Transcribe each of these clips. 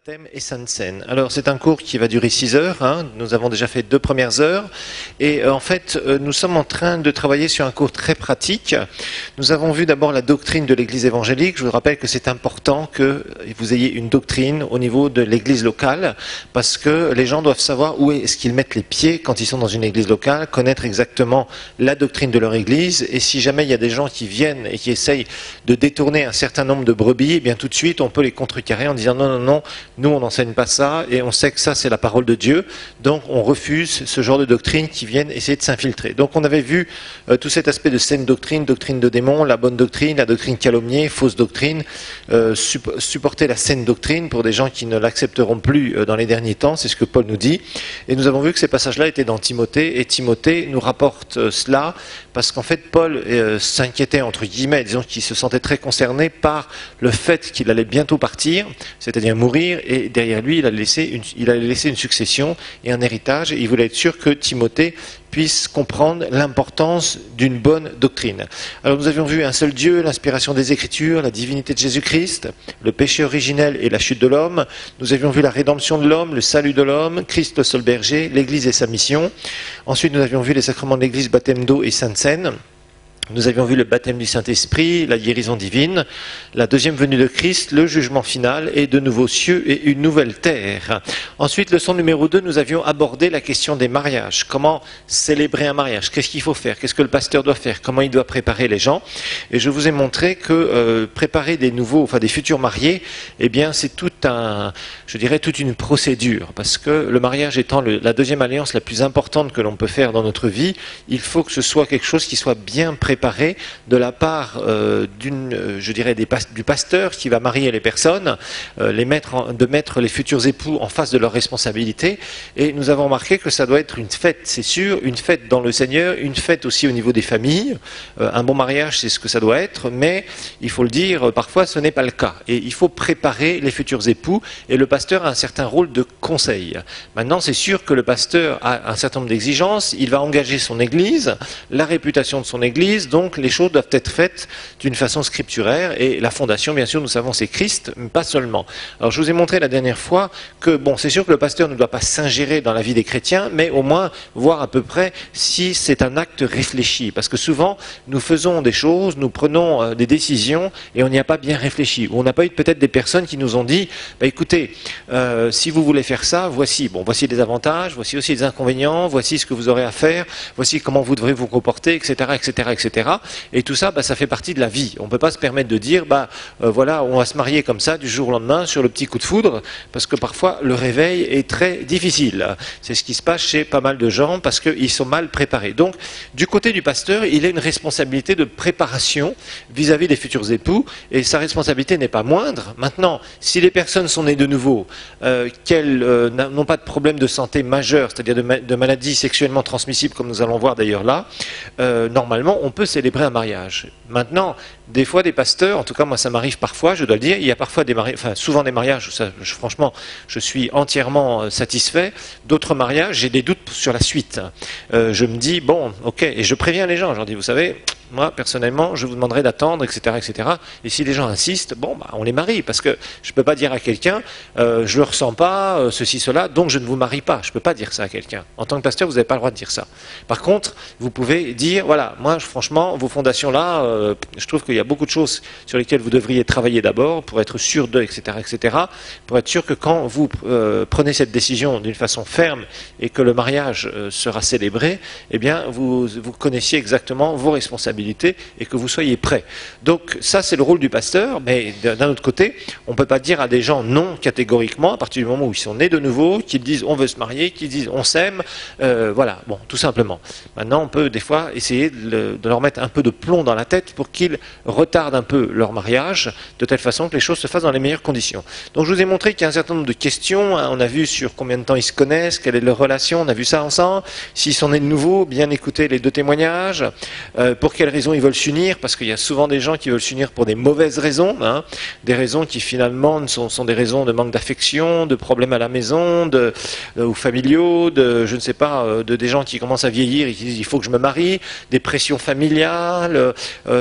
Baptême et Sainte Seine. Alors c'est un cours qui va durer 6 heures, hein. Nous avons déjà fait 2 premières heures et en fait nous sommes en train de travailler sur un cours très pratique. Nous avons vu d'abord la doctrine de l'Église évangélique. Je vous rappelle que c'est important que vous ayez une doctrine au niveau de l'Église locale parce que les gens doivent savoir où est-ce qu'ils mettent les pieds quand ils sont dans une Église locale, connaître exactement la doctrine de leur Église et si jamais il y a des gens qui viennent et qui essayent de détourner un certain nombre de brebis, eh bien tout de suite on peut les contrecarrer en disant non, nous on n'enseigne pas ça et on sait que ça c'est la parole de Dieu, donc on refuse ce genre de doctrine qui viennent essayer de s'infiltrer. Donc on avait vu tout cet aspect de saine doctrine, doctrine de démon, la bonne doctrine, la doctrine calomniée, fausse doctrine, supporter la saine doctrine pour des gens qui ne l'accepteront plus dans les derniers temps, c'est ce que Paul nous dit. Et nous avons vu que ces passages-là étaient dans Timothée et Timothée nous rapporte cela parce qu'en fait Paul s'inquiétait entre guillemets, disons qu'il se sentait très concerné par le fait qu'il allait bientôt partir, c'est-à-dire mourir, et derrière lui il allait laisser une succession et un héritage, et il voulait être sûr que Timothée puisse comprendre l'importance d'une bonne doctrine. Alors nous avions vu un seul Dieu, l'inspiration des Écritures, la divinité de Jésus-Christ, le péché originel et la chute de l'homme. Nous avions vu la rédemption de l'homme, le salut de l'homme, Christ le seul berger, l'Église et sa mission. Ensuite nous avions vu les sacrements de l'Église, baptême d'eau et Sainte Seine. Nous avions vu le baptême du Saint-Esprit, la guérison divine, la deuxième venue de Christ, le jugement final et de nouveaux cieux et une nouvelle terre. Ensuite, leçon numéro 2, nous avions abordé la question des mariages. Comment célébrer un mariage? Qu'est-ce qu'il faut faire? Qu'est-ce que le pasteur doit faire? Comment il doit préparer les gens? Et je vous ai montré que préparer des futurs mariés, eh bien, c'est toute une procédure. Parce que le mariage étant la deuxième alliance la plus importante que l'on peut faire dans notre vie, il faut que ce soit quelque chose qui soit bien préparé de la part du pasteur qui va marier les personnes, de mettre les futurs époux en face de leurs responsabilités. Et nous avons remarqué que ça doit être une fête, c'est sûr, une fête dans le Seigneur, une fête aussi au niveau des familles. Un bon mariage, c'est ce que ça doit être, mais il faut le dire, parfois ce n'est pas le cas. Et il faut préparer les futurs époux, et le pasteur a un certain rôle de conseil. Maintenant, c'est sûr que le pasteur a un certain nombre d'exigences, il va engager son Église, la réputation de son Église, donc les choses doivent être faites d'une façon scripturaire, et la fondation, bien sûr, nous savons, c'est Christ, mais pas seulement. Alors je vous ai montré la dernière fois que, bon, c'est sûr que le pasteur ne doit pas s'ingérer dans la vie des chrétiens, mais au moins voir à peu près si c'est un acte réfléchi, parce que souvent, nous faisons des choses, nous prenons des décisions, et on n'y a pas bien réfléchi, ou on n'a pas eu peut-être des personnes qui nous ont dit, écoutez, si vous voulez faire ça, voici les avantages, voici aussi les inconvénients, voici ce que vous aurez à faire, voici comment vous devrez vous comporter, etc., etc., etc. Et tout ça, ça fait partie de la vie. On ne peut pas se permettre de dire, voilà, on va se marier comme ça du jour au lendemain sur le petit coup de foudre, parce que parfois le réveil est très difficile. C'est ce qui se passe chez pas mal de gens parce qu'ils sont mal préparés. Donc, du côté du pasteur, il a une responsabilité de préparation vis-à-vis des futurs époux, et sa responsabilité n'est pas moindre. Maintenant, si les personnes sont nées de nouveau, qu'elles n'ont pas de problème de santé majeur, c'est-à-dire de maladies sexuellement transmissibles, comme nous allons voir d'ailleurs là, normalement, on peut célébrer un mariage. Maintenant, des fois, des pasteurs, en tout cas moi ça m'arrive parfois, je dois le dire, il y a parfois souvent des mariages, franchement, je suis entièrement satisfait. D'autres mariages, j'ai des doutes sur la suite. Je me dis, bon, ok, et je préviens les gens, je leur dis, vous savez, moi, personnellement, je vous demanderai d'attendre, etc., etc. Et si les gens insistent, on les marie, parce que je ne peux pas dire à quelqu'un, je ne le ressens pas, ceci, cela, donc je ne vous marie pas. Je ne peux pas dire ça à quelqu'un. En tant que pasteur, vous n'avez pas le droit de dire ça. Par contre, vous pouvez dire, voilà, moi, franchement, vos fondations-là, je trouve qu'il y a beaucoup de choses sur lesquelles vous devriez travailler d'abord, pour être sûr d'eux, etc., etc., pour être sûr que quand vous prenez cette décision d'une façon ferme, et que le mariage sera célébré, eh bien, vous connaissiez exactement vos responsabilités, et que vous soyez prêts. Donc ça c'est le rôle du pasteur, mais d'un autre côté, on ne peut pas dire à des gens non catégoriquement, à partir du moment où ils sont nés de nouveau, qu'ils disent on veut se marier, qu'ils disent on s'aime, voilà, bon, tout simplement. Maintenant on peut des fois essayer de leur mettre un peu de plomb dans la tête pour qu'ils retardent un peu leur mariage, de telle façon que les choses se fassent dans les meilleures conditions. Donc je vous ai montré qu'il y a un certain nombre de questions, on a vu sur combien de temps ils se connaissent, quelle est leur relation, on a vu ça ensemble, s'ils sont nés de nouveau, bien écouter les 2 témoignages, pour quelle raisons ils veulent s'unir, parce qu'il y a souvent des gens qui veulent s'unir pour des mauvaises raisons, hein, des raisons qui finalement sont des raisons de manque d'affection, de problèmes à la maison, ou familiaux, je ne sais pas, des gens qui commencent à vieillir et qui disent il faut que je me marie, des pressions familiales,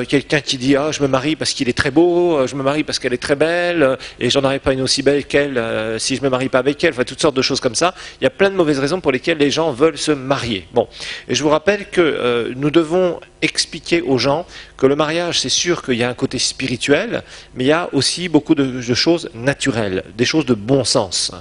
quelqu'un qui dit ah je me marie parce qu'il est très beau, je me marie parce qu'elle est très belle, et j'en aurai pas une aussi belle qu'elle si je me marie pas avec elle, enfin toutes sortes de choses comme ça. Il y a plein de mauvaises raisons pour lesquelles les gens veulent se marier. Bon, et je vous rappelle que nous devons expliquer aux gens que le mariage, c'est sûr qu'il y a un côté spirituel, mais il y a aussi beaucoup de choses naturelles, des choses de bon sens.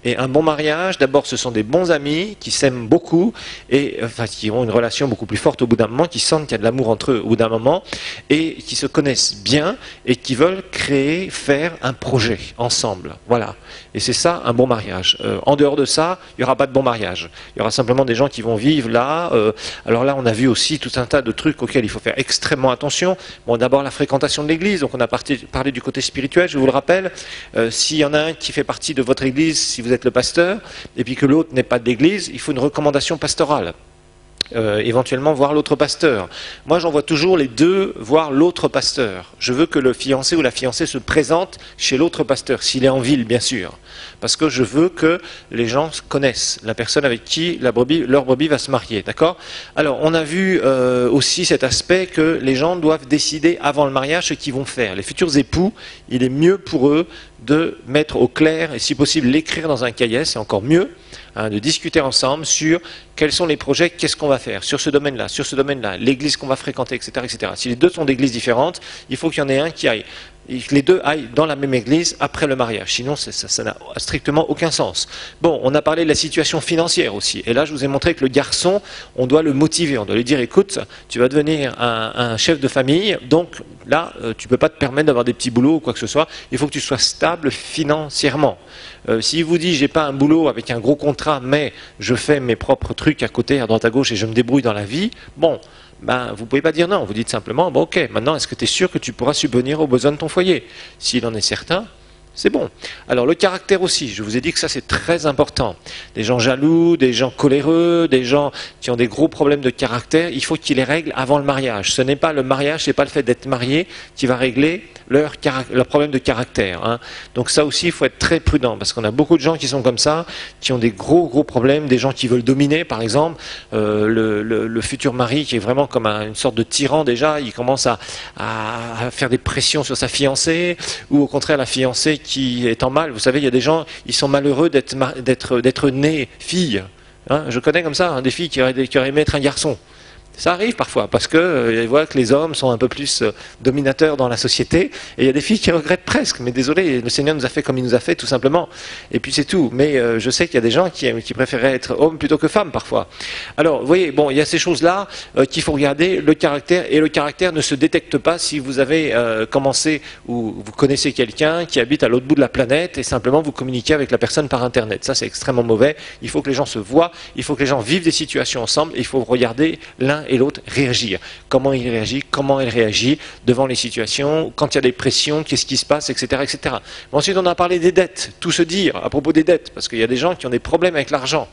Et un bon mariage, d'abord, ce sont des bons amis qui s'aiment beaucoup et enfin, qui ont une relation beaucoup plus forte au bout d'un moment, qui sentent qu'il y a de l'amour entre eux au bout d'un moment et qui se connaissent bien et qui veulent créer, faire un projet ensemble. Voilà. Et c'est ça un bon mariage. En dehors de ça, il n'y aura pas de bon mariage. Il y aura simplement des gens qui vont vivre là. Alors là, on a vu aussi tout un tas de trucs auxquels il faut faire extrêmement attention. Bon, d'abord la fréquentation de l'église. Donc on a parlé du côté spirituel, je vous le rappelle. S'il y en a un qui fait partie de votre église, si vous êtes le pasteur, et puis que l'autre n'est pas d'église, il faut une recommandation pastorale. Éventuellement voir l'autre pasteur. Moi j'envoie toujours les deux voir l'autre pasteur. Je veux que le fiancé ou la fiancée se présente chez l'autre pasteur, s'il est en ville bien sûr. Parce que je veux que les gens connaissent la personne avec qui leur brebis va se marier. D'accord ? Alors on a vu aussi cet aspect que les gens doivent décider avant le mariage ce qu'ils vont faire. Les futurs époux, il est mieux pour eux de mettre au clair et si possible l'écrire dans un cahier, c'est encore mieux. De discuter ensemble sur quels sont les projets, qu'est-ce qu'on va faire sur ce domaine-là, l'église qu'on va fréquenter, etc., etc. Si les deux sont d'églises différentes, il faut qu'il y en ait un qui aille, et que les deux aillent dans la même église après le mariage. Sinon, ça n'a strictement aucun sens. Bon, on a parlé de la situation financière aussi. Et là, je vous ai montré que le garçon, on doit le motiver. On doit lui dire, écoute, tu vas devenir un chef de famille, donc là, tu ne peux pas te permettre d'avoir des petits boulots ou quoi que ce soit. Il faut que tu sois stable financièrement. S'il vous dit, j'ai pas un boulot avec un gros contrat, mais je fais mes propres trucs à côté, à droite à gauche, et je me débrouille dans la vie, bon, ben, vous ne pouvez pas dire non. Vous dites simplement, bon, ok, maintenant, est-ce que tu es sûr que tu pourras subvenir aux besoins de ton foyer? S'il en est certain, c'est bon. Alors, le caractère aussi, je vous ai dit que ça, c'est très important. Des gens jaloux, des gens coléreux, des gens qui ont des gros problèmes de caractère, il faut qu'ils les règlent avant le mariage. Ce n'est pas le mariage, ce n'est pas le fait d'être marié qui va régler leur problème de caractère. Hein. Donc ça aussi, il faut être très prudent, parce qu'on a beaucoup de gens qui sont comme ça, qui ont des gros problèmes, des gens qui veulent dominer, par exemple, le futur mari qui est vraiment comme une sorte de tyran déjà, il commence à faire des pressions sur sa fiancée, ou au contraire la fiancée qui est en mal. Vous savez, il y a des gens, ils sont malheureux d'être nés filles. Hein. Je connais comme ça, hein, des filles qui auraient aimé être un garçon. Ça arrive parfois, parce qu'ils voient que les hommes sont un peu plus dominateurs dans la société, et il y a des filles qui regrettent presque, mais désolé, le Seigneur nous a fait comme il nous a fait, tout simplement, et puis c'est tout. Mais je sais qu'il y a des gens qui préféraient être hommes plutôt que femmes, parfois. Alors, vous voyez, bon, il y a ces choses-là qu'il faut regarder, le caractère, et le caractère ne se détecte pas si vous avez commencé, ou vous connaissez quelqu'un qui habite à l'autre bout de la planète, et simplement vous communiquez avec la personne par Internet. Ça, c'est extrêmement mauvais. Il faut que les gens se voient, il faut que les gens vivent des situations ensemble, et il faut regarder l'un et l'autre réagir. Comment il réagit, comment elle réagit devant les situations, quand il y a des pressions, qu'est-ce qui se passe, etc., etc. Ensuite, on a parlé des dettes, tout se dire à propos des dettes, parce qu'il y a des gens qui ont des problèmes avec l'argent.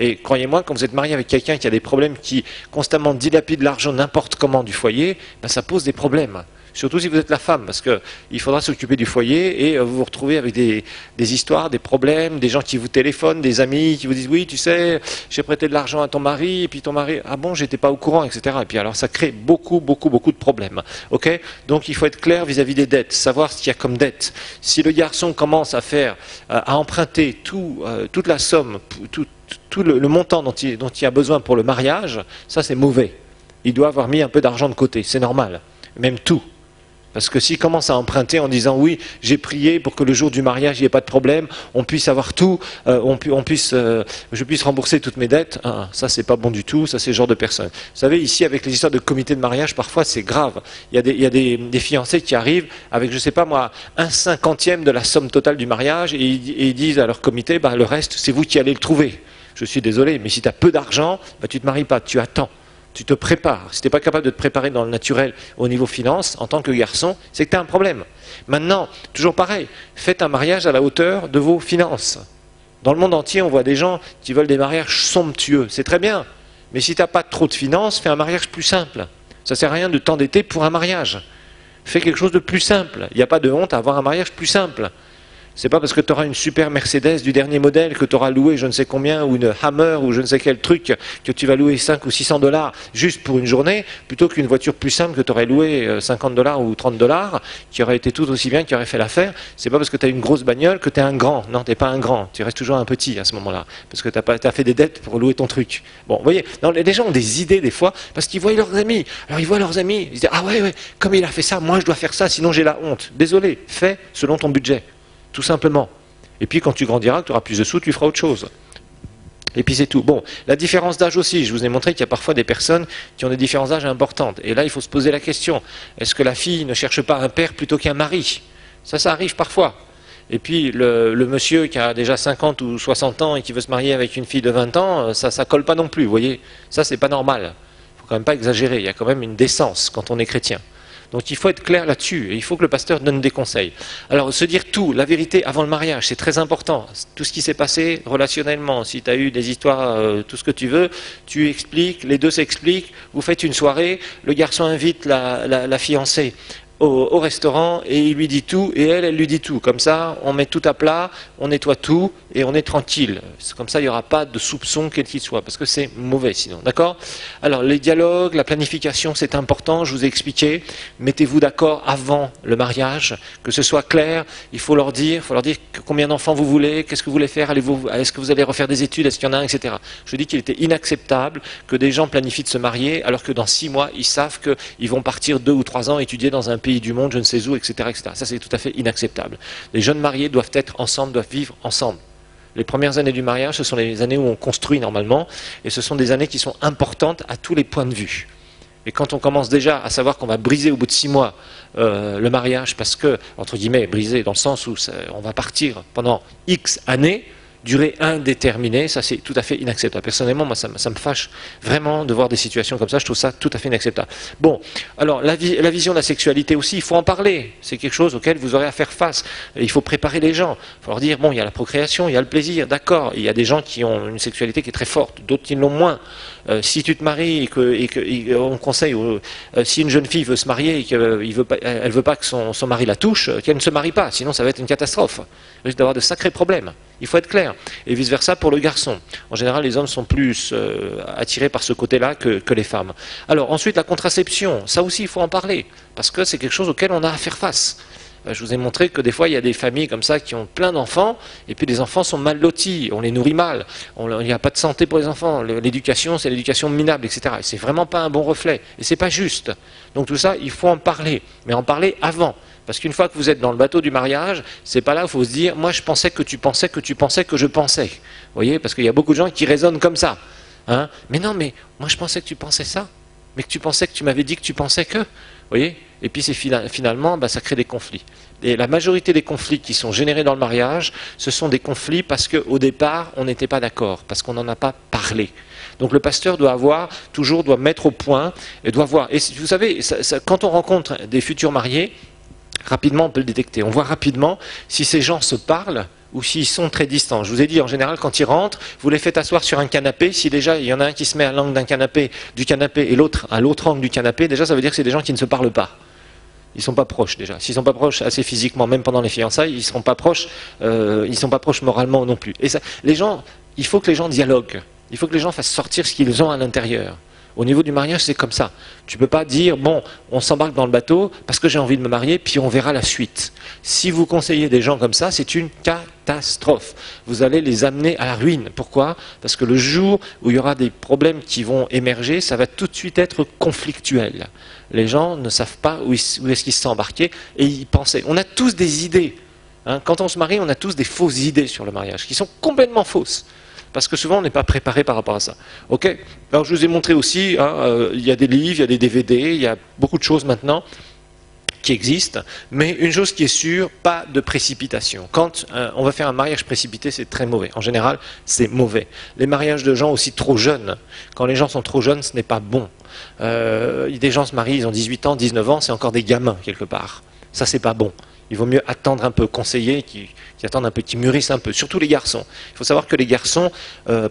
Et croyez-moi, quand vous êtes marié avec quelqu'un qui a des problèmes, qui constamment dilapide l'argent n'importe comment du foyer, ben ça pose des problèmes. Surtout si vous êtes la femme, parce qu'il faudra s'occuper du foyer et vous vous retrouvez avec des histoires, des problèmes, des gens qui vous téléphonent, des amis qui vous disent oui, tu sais, j'ai prêté de l'argent à ton mari, et puis ton mari, ah bon, j'étais pas au courant, etc. Et puis alors ça crée beaucoup de problèmes. Ok ? Donc il faut être clair vis-à-vis des dettes, savoir ce qu'il y a comme dette. Si le garçon commence à emprunter toute la somme, tout le montant dont il a besoin pour le mariage, ça c'est mauvais. Il doit avoir mis un peu d'argent de côté, c'est normal, même tout. Parce que s'il commence à emprunter en disant oui, j'ai prié pour que le jour du mariage il n'y ait pas de problème, on puisse avoir tout, je puisse rembourser toutes mes dettes, ça c'est pas bon du tout, ça c'est le genre de personne. Vous savez, ici avec les histoires de comité de mariage, parfois c'est grave. Il y a des fiancés qui arrivent avec, je sais pas moi, 1/50 de la somme totale du mariage et ils disent à leur comité, le reste c'est vous qui allez le trouver. Je suis désolé, mais si tu as peu d'argent, tu ne te maries pas, tu attends. Tu te prépares. Si tu n'es pas capable de te préparer dans le naturel au niveau finance, en tant que garçon, c'est que tu as un problème. Maintenant, toujours pareil, faites un mariage à la hauteur de vos finances. Dans le monde entier, on voit des gens qui veulent des mariages somptueux. C'est très bien. Mais si tu n'as pas trop de finances, fais un mariage plus simple. Ça sert à rien de t'endetter pour un mariage. Fais quelque chose de plus simple. Il n'y a pas de honte à avoir un mariage plus simple. C'est pas parce que tu auras une super Mercedes du dernier modèle que tu auras loué je ne sais combien, ou une Hammer, ou je ne sais quel truc, que tu vas louer 5 ou 600 dollars juste pour une journée, plutôt qu'une voiture plus simple que tu aurais loué 50 dollars ou 30 dollars, qui aurait été tout aussi bien, qui aurait fait l'affaire. C'est pas parce que tu as une grosse bagnole que tu es un grand. Non, tu n'es pas un grand. Tu restes toujours un petit à ce moment-là. Parce que tu as fait des dettes pour louer ton truc. Bon, vous voyez, non, les gens ont des idées des fois, parce qu'ils voient leurs amis. Alors ils voient leurs amis, ils disent, ah ouais, comme il a fait ça, moi je dois faire ça, sinon j'ai la honte. Désolé, fais selon ton budget. Tout simplement. Et puis quand tu grandiras, que tu auras plus de sous, tu feras autre chose. Et puis c'est tout. Bon, la différence d'âge aussi, je vous ai montré qu'il y a parfois des personnes qui ont des différences d'âge importantes. Et là, il faut se poser la question, est-ce que la fille ne cherche pas un père plutôt qu'un mari? Ça arrive parfois. Et puis le monsieur qui a déjà 50 ou 60 ans et qui veut se marier avec une fille de 20 ans, ça colle pas non plus, vous voyez. Ça, c'est pas normal. Il ne faut quand même pas exagérer, il y a quand même une décence quand on est chrétien. Donc il faut être clair là-dessus, et il faut que le pasteur donne des conseils. Alors se dire tout, la vérité avant le mariage, c'est très important. Tout ce qui s'est passé relationnellement, si tu as eu des histoires, tout ce que tu veux, tu expliques, les deux s'expliquent, vous faites une soirée, le garçon invite la fiancée au restaurant et il lui dit tout et elle lui dit tout. Comme ça, on met tout à plat, on nettoie tout et on est tranquille. Comme ça, il n'y aura pas de soupçon quel qu'il soit, parce que c'est mauvais sinon. D'accord? Alors, les dialogues, la planification, c'est important, je vous ai expliqué. Mettez-vous d'accord avant le mariage, que ce soit clair. Il faut leur dire combien d'enfants vous voulez, qu'est-ce que vous voulez faire, est-ce que vous allez refaire des études, est-ce qu'il y en a un, etc. Je dis qu'il était inacceptable que des gens planifient de se marier alors que dans 6 mois, ils savent qu'ils vont partir 2 ou 3 ans étudier dans un pays du monde, je ne sais où, etc., etc. Ça, c'est tout à fait inacceptable. Les jeunes mariés doivent être ensemble, doivent vivre ensemble. Les premières années du mariage, ce sont les années où on construit normalement, et ce sont des années qui sont importantes à tous les points de vue. Et quand on commence déjà à savoir qu'on va briser au bout de 6 mois le mariage, parce que, entre guillemets, briser dans le sens où on va partir pendant X années, durée indéterminée, ça c'est tout à fait inacceptable. Personnellement, moi ça me fâche vraiment de voir des situations comme ça, je trouve ça tout à fait inacceptable. Bon, alors la vision de la sexualité aussi, il faut en parler, c'est quelque chose auquel vous aurez à faire face. Il faut préparer les gens, il faut leur dire, bon, il y a la procréation, il y a le plaisir, d'accord, il y a des gens qui ont une sexualité qui est très forte, d'autres qui l'ont moins. Si tu te maries et on conseille, si une jeune fille veut se marier et qu'elle ne veut pas que son mari la touche, qu'elle ne se marie pas, sinon ça va être une catastrophe. Il risque d'avoir de sacrés problèmes. Il faut être clair. Et vice-versa pour le garçon. En général, les hommes sont plus attirés par ce côté-là que les femmes. Alors ensuite, la contraception, ça aussi il faut en parler, parce que c'est quelque chose auquel on a à faire face. Je vous ai montré que des fois, il y a des familles comme ça qui ont plein d'enfants, et puis les enfants sont mal lotis, on les nourrit mal, il n'y a pas de santé pour les enfants, l'éducation, c'est l'éducation minable, etc. Et c'est vraiment pas un bon reflet, et c'est pas juste. Donc tout ça, il faut en parler, mais en parler avant. Parce qu'une fois que vous êtes dans le bateau du mariage, c'est pas là où il faut se dire, moi je pensais que tu pensais que tu pensais que je pensais. Vous voyez, parce qu'il y a beaucoup de gens qui raisonnent comme ça. Hein? Mais non, mais moi je pensais que tu pensais ça, mais que tu pensais que tu m'avais dit que tu pensais que. Vous voyez? Et puis c'est finalement, ça crée des conflits. Et la majorité des conflits qui sont générés dans le mariage, ce sont des conflits parce qu'au départ, on n'était pas d'accord, parce qu'on n'en a pas parlé. Donc le pasteur doit mettre au point, et doit voir. Et vous savez, quand on rencontre des futurs mariés, rapidement on peut le détecter. On voit rapidement si ces gens se parlent ou s'ils sont très distants. Je vous ai dit, en général, quand ils rentrent, vous les faites asseoir sur un canapé. Si déjà il y en a un qui se met à l'angle du canapé et l'autre à l'autre angle du canapé, déjà ça veut dire que c'est des gens qui ne se parlent pas. Ils ne sont pas proches déjà. S'ils ne sont pas proches assez physiquement, même pendant les fiançailles, ils ne seront pas proches, moralement non plus. Et ça, il faut que les gens dialoguent. Il faut que les gens fassent sortir ce qu'ils ont à l'intérieur. Au niveau du mariage, c'est comme ça. Tu ne peux pas dire, bon, on s'embarque dans le bateau parce que j'ai envie de me marier, puis on verra la suite. Si vous conseillez des gens comme ça, c'est une catastrophe. Vous allez les amener à la ruine. Pourquoi? Parce que le jour où il y aura des problèmes qui vont émerger, ça va tout de suite être conflictuel. Les gens ne savent pas où est-ce qu'ils se sont embarqués et ils pensaient. On a tous des idées. Hein. Quand on se marie, on a tous des fausses idées sur le mariage, qui sont complètement fausses. Parce que souvent on n'est pas préparé par rapport à ça. Ok. Alors je vous ai montré aussi, il y a des livres, il y a des DVD, il y a beaucoup de choses maintenant qui existent, mais une chose qui est sûre, pas de précipitation. Quand on va faire un mariage précipité, c'est très mauvais. En général, c'est mauvais. Les mariages de gens aussi trop jeunes, quand les gens sont trop jeunes, ce n'est pas bon. Des gens se marient, ils ont 18 ans, 19 ans, c'est encore des gamins quelque part. Ça, c'est pas bon. Il vaut mieux attendre un peu, conseiller, qui attendent un peu, qui mûrissent un peu. Surtout les garçons. Il faut savoir que les garçons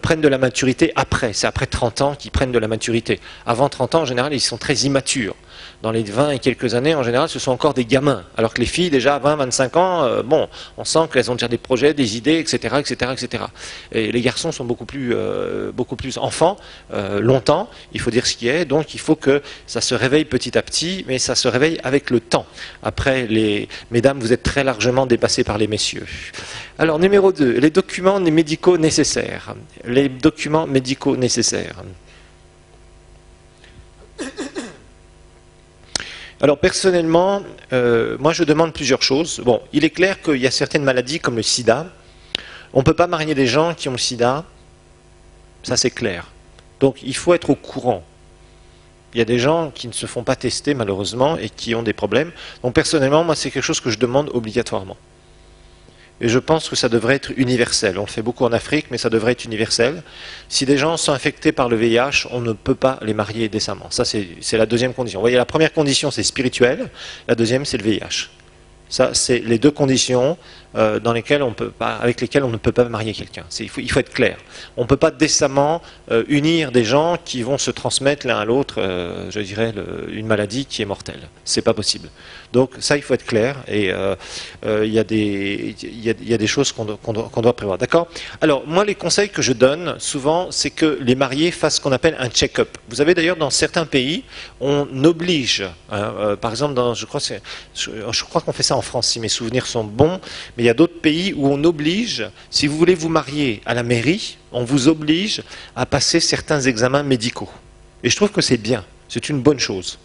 prennent de la maturité après. C'est après 30 ans qu'ils prennent de la maturité. Avant 30 ans, en général, ils sont très immatures. Dans les 20 et quelques années, en général, ce sont encore des gamins. Alors que les filles, déjà à 20, 25 ans, bon, on sent qu'elles ont déjà des projets, des idées, etc., etc., etc. Et les garçons sont beaucoup plus enfants, longtemps. Il faut dire ce qui est. Donc, il faut que ça se réveille petit à petit, mais ça se réveille avec le temps. Après, mesdames, vous êtes très largement dépassées par les messieurs. Alors, numéro 2, les documents médicaux nécessaires. Les documents médicaux nécessaires. Alors personnellement, moi je demande plusieurs choses. Bon, il est clair qu'il y a certaines maladies comme le sida. On ne peut pas marier des gens qui ont le sida, ça c'est clair. Donc il faut être au courant. Il y a des gens qui ne se font pas tester malheureusement et qui ont des problèmes. Donc personnellement, moi c'est quelque chose que je demande obligatoirement. Et je pense que ça devrait être universel. On le fait beaucoup en Afrique, mais ça devrait être universel. Si des gens sont infectés par le VIH, on ne peut pas les marier décemment. Ça, c'est la deuxième condition. Vous voyez, la première condition, c'est spirituel. La deuxième, c'est le VIH. Ça, c'est les deux conditions avec lesquelles on ne peut pas marier quelqu'un. Il faut être clair. On ne peut pas décemment unir des gens qui vont se transmettre l'un à l'autre, je dirais, une maladie qui est mortelle. C'est pas possible. Donc ça, il faut être clair. Et il y a des choses qu'on doit prévoir. D'accord ? Alors, moi, les conseils que je donne, souvent, c'est que les mariés fassent ce qu'on appelle un check-up. Vous avez d'ailleurs, dans certains pays, on oblige, par exemple, je crois qu'on fait ça en France, si mes souvenirs sont bons, mais il y a d'autres pays où on oblige, si vous voulez vous marier à la mairie, on vous oblige à passer certains examens médicaux. Et je trouve que c'est bien, c'est une bonne chose,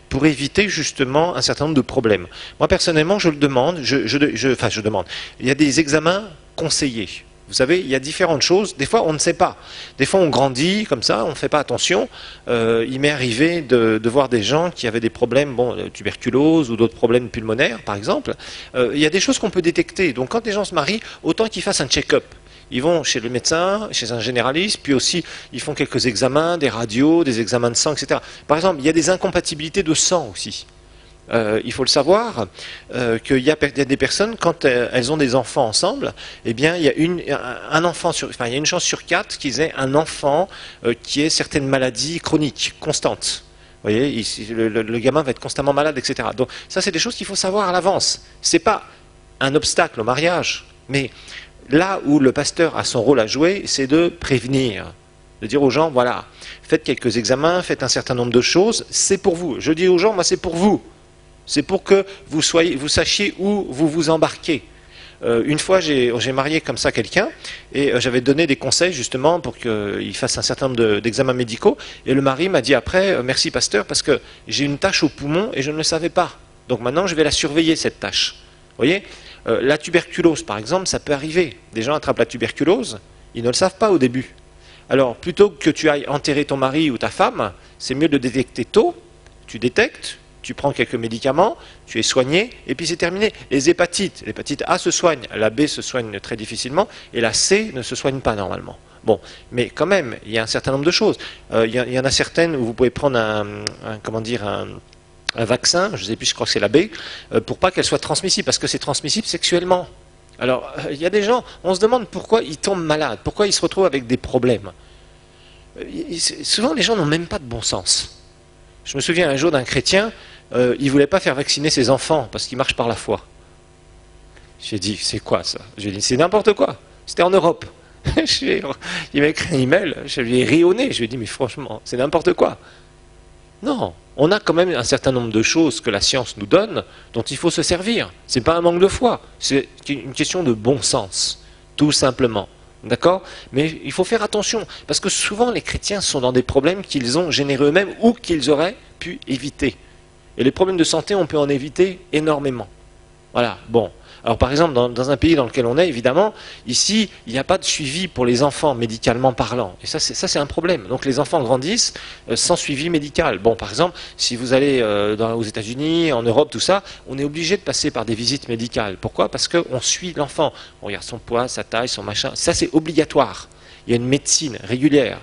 pour éviter justement un certain nombre de problèmes. Moi personnellement, je le demande, je demande. Il y a des examens conseillés. Vous savez, il y a différentes choses. Des fois, on ne sait pas. Des fois, on grandit comme ça, on ne fait pas attention. Il m'est arrivé de voir des gens qui avaient des problèmes, tuberculose ou d'autres problèmes pulmonaires, par exemple. Il y a des choses qu'on peut détecter. Donc, quand les gens se marient, autant qu'ils fassent un check-up. Ils vont chez le médecin, chez un généraliste, puis aussi, ils font quelques examens, des radios, des examens de sang, etc. Par exemple, il y a des incompatibilités de sang aussi. Il faut le savoir, qu'il y a des personnes, quand elles ont des enfants ensemble, eh bien, il y a il y a une chance sur 4 qu'ils aient un enfant qui ait certaines maladies chroniques, constantes. Vous voyez, le gamin va être constamment malade, etc. Donc, ça, c'est des choses qu'il faut savoir à l'avance. Ce n'est pas un obstacle au mariage, mais là où le pasteur a son rôle à jouer, c'est de prévenir. De dire aux gens, voilà, faites quelques examens, faites un certain nombre de choses, c'est pour vous. Je dis aux gens, moi, c'est pour vous. C'est pour que vous sachiez où vous vous embarquez. Une fois, j'ai marié comme ça quelqu'un et j'avais donné des conseils justement pour qu'il fasse un certain nombre d'examens médicaux. Et le mari m'a dit après, merci pasteur, parce que j'ai une tache au poumon et je ne le savais pas. Donc maintenant, je vais la surveiller, cette tache. Vous voyez, la tuberculose, par exemple, ça peut arriver. Des gens attrapent la tuberculose, ils ne le savent pas au début. Alors, plutôt que tu ailles enterrer ton mari ou ta femme, c'est mieux de détecter tôt. Tu détectes, tu prends quelques médicaments, tu es soigné, et puis c'est terminé. Les hépatites, l'hépatite A se soigne, la B se soigne très difficilement, et la C ne se soigne pas normalement. Bon, mais quand même, il y a un certain nombre de choses. Il y en a certaines où vous pouvez prendre un vaccin, je ne sais plus, je crois que c'est la B, pour pas qu'elle soit transmissible, parce que c'est transmissible sexuellement. Alors, il y a des gens, on se demande pourquoi ils tombent malades, pourquoi ils se retrouvent avec des problèmes. Souvent, les gens n'ont même pas de bon sens. Je me souviens un jour d'un chrétien, il ne voulait pas faire vacciner ses enfants parce qu'il marche par la foi. J'ai dit, c'est quoi ça? J'ai dit, c'est n'importe quoi. C'était en Europe. Il m'a écrit un email, je lui ai ri au nez. Je lui ai dit, mais franchement, c'est n'importe quoi. Non, on a quand même un certain nombre de choses que la science nous donne dont il faut se servir. Ce n'est pas un manque de foi, c'est une question de bon sens, tout simplement. D'accord? Mais il faut faire attention, parce que souvent les chrétiens sont dans des problèmes qu'ils ont générés eux-mêmes ou qu'ils auraient pu éviter. Et les problèmes de santé, on peut en éviter énormément. Voilà, bon. Alors par exemple, dans un pays dans lequel on est, évidemment, ici, il n'y a pas de suivi pour les enfants médicalement parlant. Et ça, c'est un problème. Donc les enfants grandissent sans suivi médical. Bon, par exemple, si vous allez aux États-Unis, en Europe, tout ça, on est obligé de passer par des visites médicales. Pourquoi? Parce qu'on suit l'enfant. On regarde son poids, sa taille, son machin. Ça, c'est obligatoire. il y a une médecine régulière.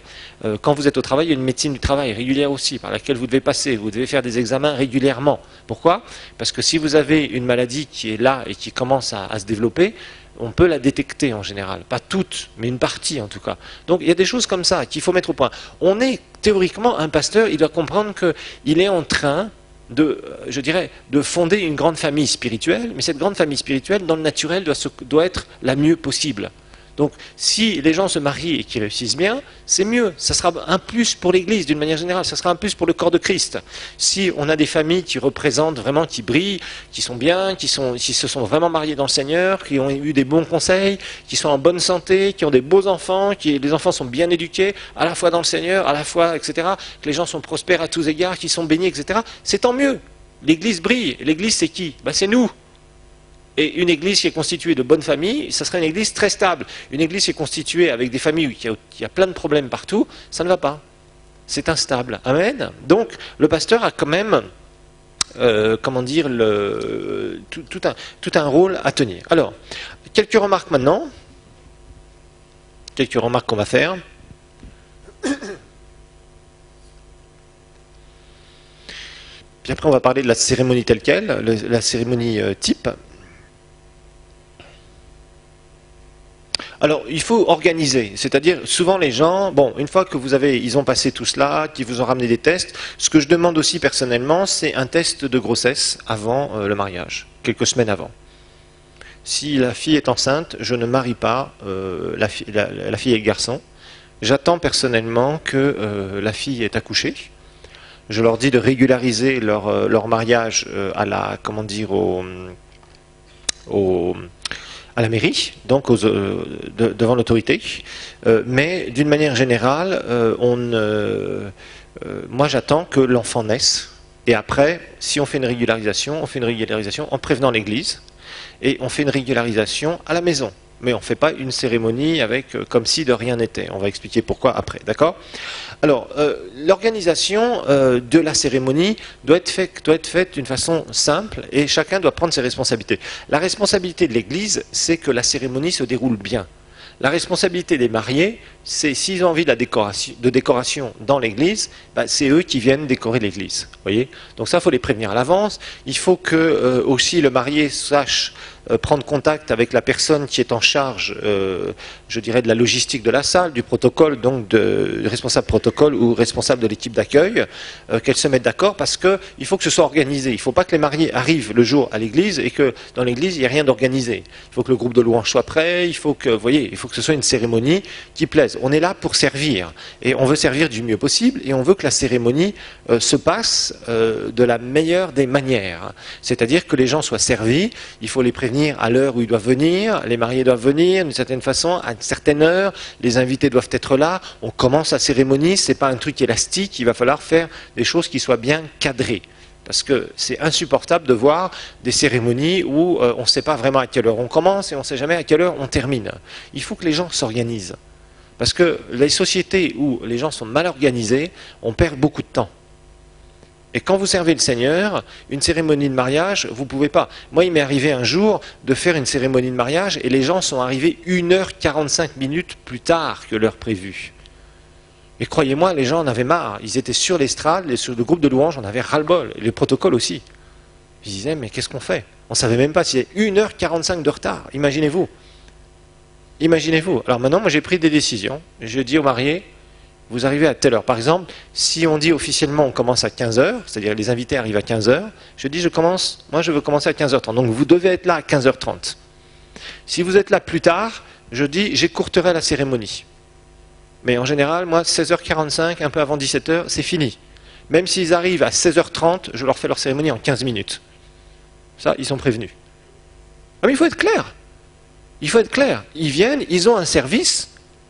Quand vous êtes au travail, il y a une médecine du travail régulière aussi, par laquelle vous devez passer. Vous devez faire des examens régulièrement. Pourquoi? Parce que si vous avez une maladie qui est là et qui commence à se développer, on peut la détecter en général. Pas toute, mais une partie en tout cas. Donc il y a des choses comme ça qu'il faut mettre au point. On est théoriquement un pasteur, il doit comprendre qu'il est en train je dirais, de fonder une grande famille spirituelle, mais cette grande famille spirituelle, dans le naturel, doit être la mieux possible. Donc, si les gens se marient et qu'ils réussissent bien, c'est mieux. Ça sera un plus pour l'Église, d'une manière générale. Ça sera un plus pour le corps de Christ. Si on a des familles qui représentent vraiment, qui brillent, qui sont bien, qui se sont vraiment mariés dans le Seigneur, qui ont eu des bons conseils, qui sont en bonne santé, qui ont des beaux enfants, les enfants sont bien éduqués, à la fois dans le Seigneur, à la fois, etc., que les gens sont prospères à tous égards, qui sont bénis, etc., c'est tant mieux. L'Église brille. L'Église, c'est qui? C'est nous. Et une église qui est constituée de bonnes familles, ça serait une église très stable. Une église qui est constituée avec des familles où il y a plein de problèmes partout, ça ne va pas. C'est instable. Amen. Donc, le pasteur a quand même, comment dire, tout un rôle à tenir. Alors, quelques remarques maintenant. Quelques remarques qu'on va faire. Puis après, on va parler de la cérémonie telle quelle, la cérémonie type. Alors, il faut organiser, c'est-à-dire souvent les gens, une fois que ils ont passé tout cela, qu'ils vous ont ramené des tests, ce que je demande aussi personnellement, c'est un test de grossesse avant le mariage, quelques semaines avant. Si la fille est enceinte, je ne marie pas la fille et le garçon. J'attends personnellement que la fille ait accouché. Je leur dis de régulariser leur mariage à la mairie, donc devant l'autorité, mais d'une manière générale, moi j'attends que l'enfant naisse, et après, si on fait une régularisation en prévenant l'église, et on fait une régularisation à la maison. Mais on ne fait pas une cérémonie comme si de rien n'était. On va expliquer pourquoi après, d'accord? Alors, l'organisation de la cérémonie doit être faite d'une façon simple et chacun doit prendre ses responsabilités. La responsabilité de l'Église, c'est que la cérémonie se déroule bien. La responsabilité des mariés, c'est s'ils ont envie de décoration dans l'église, c'est eux qui viennent décorer l'église. Voyez? Donc ça, il faut les prévenir à l'avance. Il faut que aussi le marié sache prendre contact avec la personne qui est en charge, je dirais, de la logistique de la salle, du protocole, donc du responsable protocole ou responsable de l'équipe d'accueil, qu'elle se mette d'accord parce qu'il faut que ce soit organisé. Il ne faut pas que les mariés arrivent le jour à l'église et que dans l'église, il n'y ait rien d'organisé. Il faut que le groupe de louanges soit prêt, il faut que ce soit une cérémonie qui plaise. On est là pour servir et on veut servir du mieux possible et on veut que la cérémonie se passe de la meilleure des manières. C'est-à-dire que les gens soient servis, il faut les prévenir à l'heure où ils doivent venir, les mariés doivent venir d'une certaine façon, à une certaine heure, les invités doivent être là, on commence la cérémonie, c'est pas un truc élastique, il va falloir faire des choses qui soient bien cadrées. Parce que c'est insupportable de voir des cérémonies où on ne sait pas vraiment à quelle heure on commence et on ne sait jamais à quelle heure on termine. Il faut que les gens s'organisent. Parce que les sociétés où les gens sont mal organisés, on perd beaucoup de temps. Et quand vous servez le Seigneur, une cérémonie de mariage, vous ne pouvez pas. Moi, il m'est arrivé un jour de faire une cérémonie de mariage et les gens sont arrivés 1h45 plus tard que l'heure prévue. Et croyez-moi, les gens en avaient marre. Ils étaient sur l'estrade, sur le groupe de louanges, on avait ras-le-bol. Et le protocole aussi. Ils disaient, mais qu'est-ce qu'on fait? On ne savait même pas s'il y avait 1h45 de retard. Imaginez-vous. Imaginez-vous. Alors maintenant, moi j'ai pris des décisions. Je dis aux mariés, vous arrivez à telle heure. Par exemple, si on dit officiellement on commence à 15h, c'est-à-dire les invités arrivent à 15h, je dis moi je veux commencer à 15h30. Donc vous devez être là à 15h30. Si vous êtes là plus tard, je dis j'écourterai la cérémonie. Mais en général, moi 16h45, un peu avant 17h, c'est fini. Même s'ils arrivent à 16h30, je leur fais leur cérémonie en 15 minutes. Ça, ils sont prévenus. Ah, mais il faut être clair. Il faut être clair. Ils viennent, ils ont un service,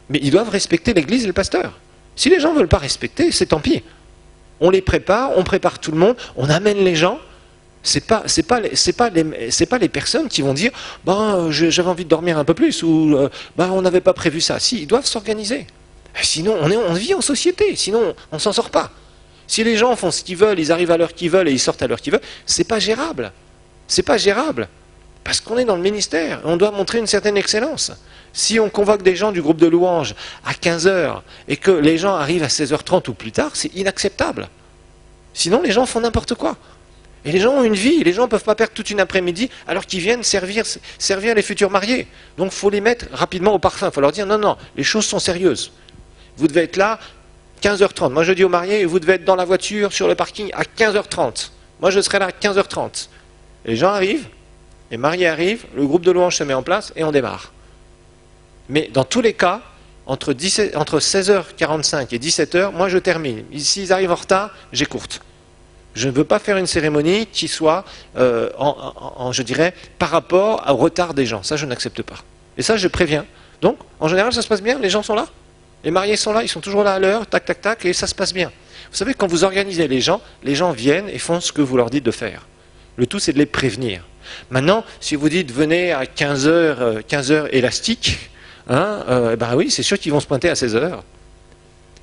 mais ils doivent respecter l'église et le pasteur. Si les gens ne veulent pas respecter, c'est tant pis. On les prépare, on prépare tout le monde, on amène les gens. C'est pas les personnes qui vont dire j'avais envie de dormir un peu plus ou on n'avait pas prévu ça. Si, ils doivent s'organiser. Sinon, on vit en société, sinon on ne s'en sort pas. Si les gens font ce qu'ils veulent, ils arrivent à l'heure qu'ils veulent et ils sortent à l'heure qu'ils veulent, c'est pas gérable. C'est pas gérable. Parce qu'on est dans le ministère, on doit montrer une certaine excellence. Si on convoque des gens du groupe de louanges à 15 heures et que les gens arrivent à 16h30 ou plus tard, c'est inacceptable. Sinon, les gens font n'importe quoi. Et les gens ont une vie, les gens ne peuvent pas perdre toute une après-midi alors qu'ils viennent servir les futurs mariés. Donc il faut les mettre rapidement au parfum, il faut leur dire non, non, les choses sont sérieuses. Vous devez être là 15h30. Moi je dis aux mariés, vous devez être dans la voiture, sur le parking à 15h30. Moi je serai là à 15h30. Les gens arrivent, les mariés arrivent, le groupe de louanges se met en place et on démarre. Mais dans tous les cas, entre 16h45 et 17h, moi je termine. S'ils arrivent en retard, j'écourte. Je ne veux pas faire une cérémonie qui soit, je dirais, par rapport au retard des gens. Ça, je n'accepte pas. Et ça, je préviens. Donc, en général, ça se passe bien, les gens sont là. Les mariés sont là, ils sont toujours là à l'heure, tac, tac, tac, et ça se passe bien. Vous savez, quand vous organisez les gens viennent et font ce que vous leur dites de faire. Le tout, c'est de les prévenir. Maintenant, si vous dites, venez à 15h élastique, ben oui, c'est sûr qu'ils vont se pointer à 16h.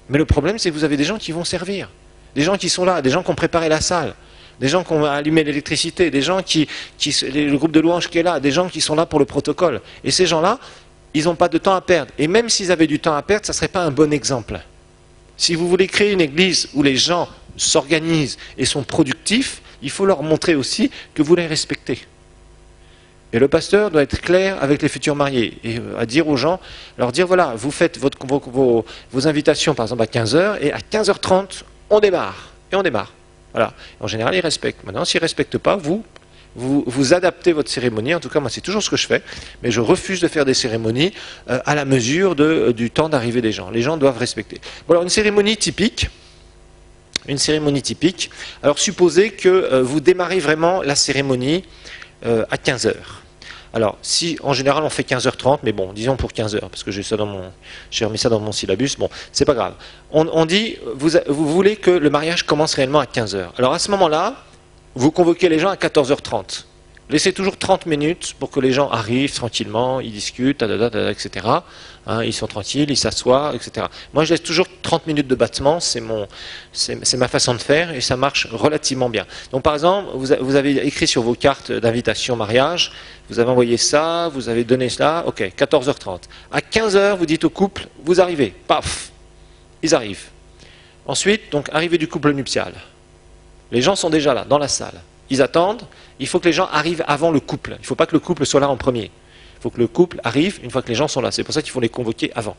Mais le problème, c'est que vous avez des gens qui vont servir. Des gens qui sont là, des gens qui ont préparé la salle, des gens qui ont allumé l'électricité, des gens le groupe de louanges qui est là, des gens qui sont là pour le protocole. Et ces gens-là, ils n'ont pas de temps à perdre. Et même s'ils avaient du temps à perdre, ça ne serait pas un bon exemple. Si vous voulez créer une église où les gens s'organisent et sont productifs, il faut leur montrer aussi que vous les respectez. Et le pasteur doit être clair avec les futurs mariés et à dire aux gens, leur dire voilà, vous faites vos invitations par exemple à 15h et à 15h30, on démarre. Et on démarre. Voilà. En général, ils respectent. Maintenant, s'ils ne respectent pas, vous adaptez votre cérémonie. En tout cas, moi, c'est toujours ce que je fais. Mais je refuse de faire des cérémonies à la mesure du temps d'arrivée des gens. Les gens doivent respecter. Bon, alors, une cérémonie typique. Alors, supposez que vous démarrez vraiment la cérémonie à 15h. Alors, si en général on fait 15h30, mais bon, disons pour 15h, parce que j'ai remis ça dans mon syllabus, bon, c'est pas grave. On dit, vous voulez que le mariage commence réellement à 15h. Alors à ce moment-là, vous convoquez les gens à 14h30. Laissez toujours 30 minutes pour que les gens arrivent tranquillement, ils discutent, etc. Ils sont tranquilles, ils s'assoient, etc. Moi, je laisse toujours 30 minutes de battement, c'est ma façon de faire et ça marche relativement bien. Donc, par exemple, vous avez écrit sur vos cartes d'invitation mariage, vous avez envoyé ça, vous avez donné cela, ok, 14h30. À 15h, vous dites au couple, vous arrivez, paf, ils arrivent. Ensuite, donc, arrivée du couple nuptial. Les gens sont déjà là, dans la salle. Ils attendent, il faut que les gens arrivent avant le couple. Il ne faut pas que le couple soit là en premier. Il faut que le couple arrive une fois que les gens sont là. C'est pour ça qu'il faut les convoquer avant.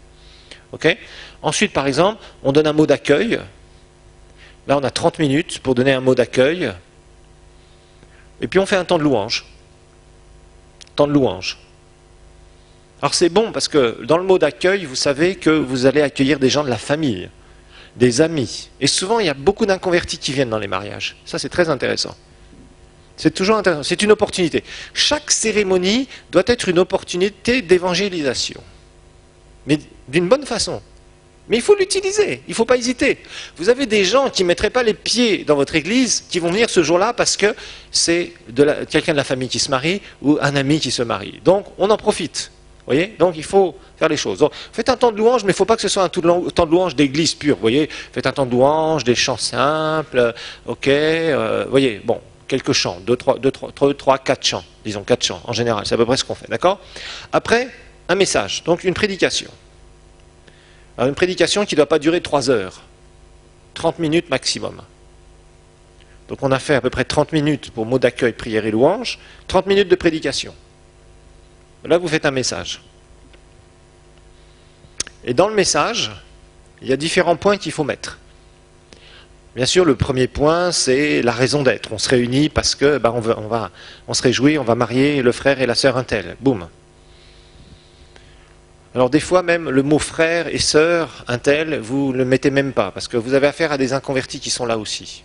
Okay. Ensuite, par exemple, on donne un mot d'accueil. Là, on a 30 minutes pour donner un mot d'accueil. Et puis, on fait un temps de louange. Temps de louange. Alors, c'est bon parce que dans le mot d'accueil, vous savez que vous allez accueillir des gens de la famille, des amis. Et souvent, il y a beaucoup d'inconvertis qui viennent dans les mariages. Ça, c'est très intéressant. C'est toujours intéressant, c'est une opportunité. Chaque cérémonie doit être une opportunité d'évangélisation. Mais d'une bonne façon. Mais il faut l'utiliser, il ne faut pas hésiter. Vous avez des gens qui ne mettraient pas les pieds dans votre église, qui vont venir ce jour-là parce que c'est quelqu'un de la famille qui se marie ou un ami qui se marie. Donc, on en profite. Voyez, donc il faut faire les choses. Donc, faites un temps de louange, mais il ne faut pas que ce soit un temps de louange d'église pure. Voyez, faites un temps de louange, des chants simples, ok, voyez, bon. Quelques chants, 2, 3, 4 chants, disons 4 chants en général, c'est à peu près ce qu'on fait, d'accord? Après, un message, donc une prédication. Alors, une prédication qui ne doit pas durer 3 heures, 30 minutes maximum. Donc on a fait à peu près 30 minutes pour mot d'accueil, prière et louange, 30 minutes de prédication. Là, vous faites un message. Et dans le message, il y a différents points qu'il faut mettre. Bien sûr, le premier point, c'est la raison d'être. On se réunit parce que on se réjouit, on va marier le frère et la sœur un tel. Boum. Alors des fois même, le mot frère et sœur un tel, vous ne le mettez même pas, parce que vous avez affaire à des inconvertis qui sont là aussi.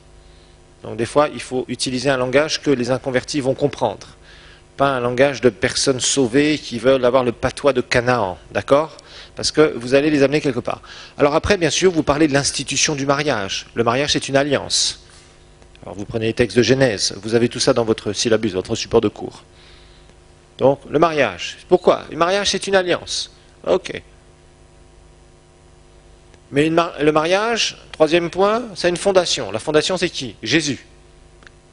Donc des fois, il faut utiliser un langage que les inconvertis vont comprendre. Pas un langage de personnes sauvées qui veulent avoir le patois de Canaan, d'accord ? Parce que vous allez les amener quelque part. Alors après, bien sûr, vous parlez de l'institution du mariage. Le mariage, c'est une alliance. Alors vous prenez les textes de Genèse, vous avez tout ça dans votre syllabus, votre support de cours. Donc, le mariage. Pourquoi ? Le mariage, c'est une alliance. Ok. Mais le mariage, troisième point, c'est une fondation. La fondation, c'est qui ? Jésus.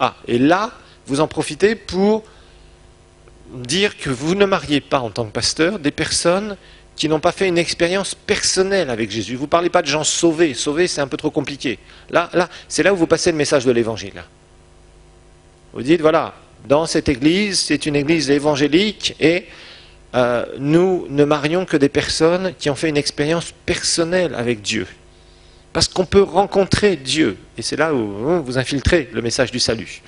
Ah, et là, vous en profitez pour dire que vous ne mariez pas en tant que pasteur des personnes qui n'ont pas fait une expérience personnelle avec Jésus. Vous ne parlez pas de gens sauvés. Sauvés, c'est un peu trop compliqué. Là, c'est là où vous passez le message de l'Évangile. Vous dites, voilà, dans cette église, c'est une église évangélique et nous ne marions que des personnes qui ont fait une expérience personnelle avec Dieu. Parce qu'on peut rencontrer Dieu. Et c'est là où vous infiltrez le message du salut.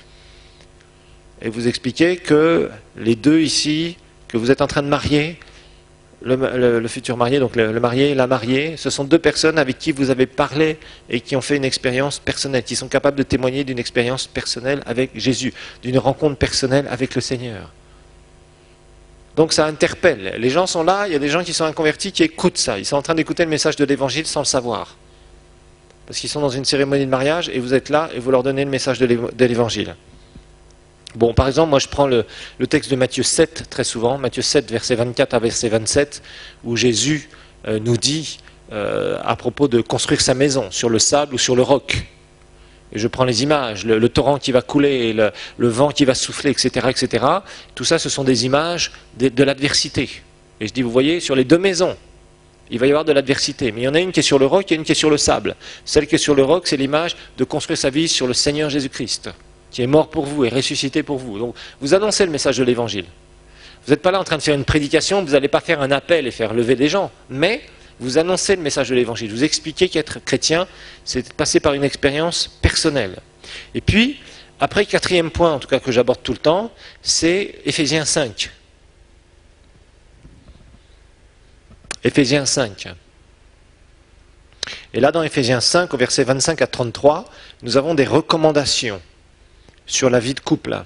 Et vous expliquez que les deux ici, que vous êtes en train de marier, le futur marié, donc le marié et la mariée, ce sont deux personnes avec qui vous avez parlé et qui ont fait une expérience personnelle, qui sont capables de témoigner d'une expérience personnelle avec Jésus, d'une rencontre personnelle avec le Seigneur. Donc ça interpelle. Les gens sont là, il y a des gens qui sont inconvertis qui écoutent ça. Ils sont en train d'écouter le message de l'Évangile sans le savoir. Parce qu'ils sont dans une cérémonie de mariage et vous êtes là et vous leur donnez le message de l'Évangile. Bon, par exemple, moi je prends le texte de Matthieu 7 très souvent, Matthieu 7, verset 24 à verset 27, où Jésus nous dit à propos de construire sa maison sur le sable ou sur le roc. Et je prends les images, le torrent qui va couler, le vent qui va souffler, etc., etc. Tout ça, ce sont des images de l'adversité. Et je dis, vous voyez, sur les deux maisons, il va y avoir de l'adversité. Mais il y en a une qui est sur le roc et une qui est sur le sable. Celle qui est sur le roc, c'est l'image de construire sa vie sur le Seigneur Jésus-Christ, qui est mort pour vous et ressuscité pour vous. Donc, vous annoncez le message de l'Évangile. Vous n'êtes pas là en train de faire une prédication, vous n'allez pas faire un appel et faire lever des gens, mais vous annoncez le message de l'Évangile. Vous expliquez qu'être chrétien, c'est passer par une expérience personnelle. Et puis, après, quatrième point, en tout cas que j'aborde tout le temps, c'est Éphésiens 5. Éphésiens 5. Et là, dans Éphésiens 5, au verset 25 à 33, nous avons des recommandations sur la vie de couple.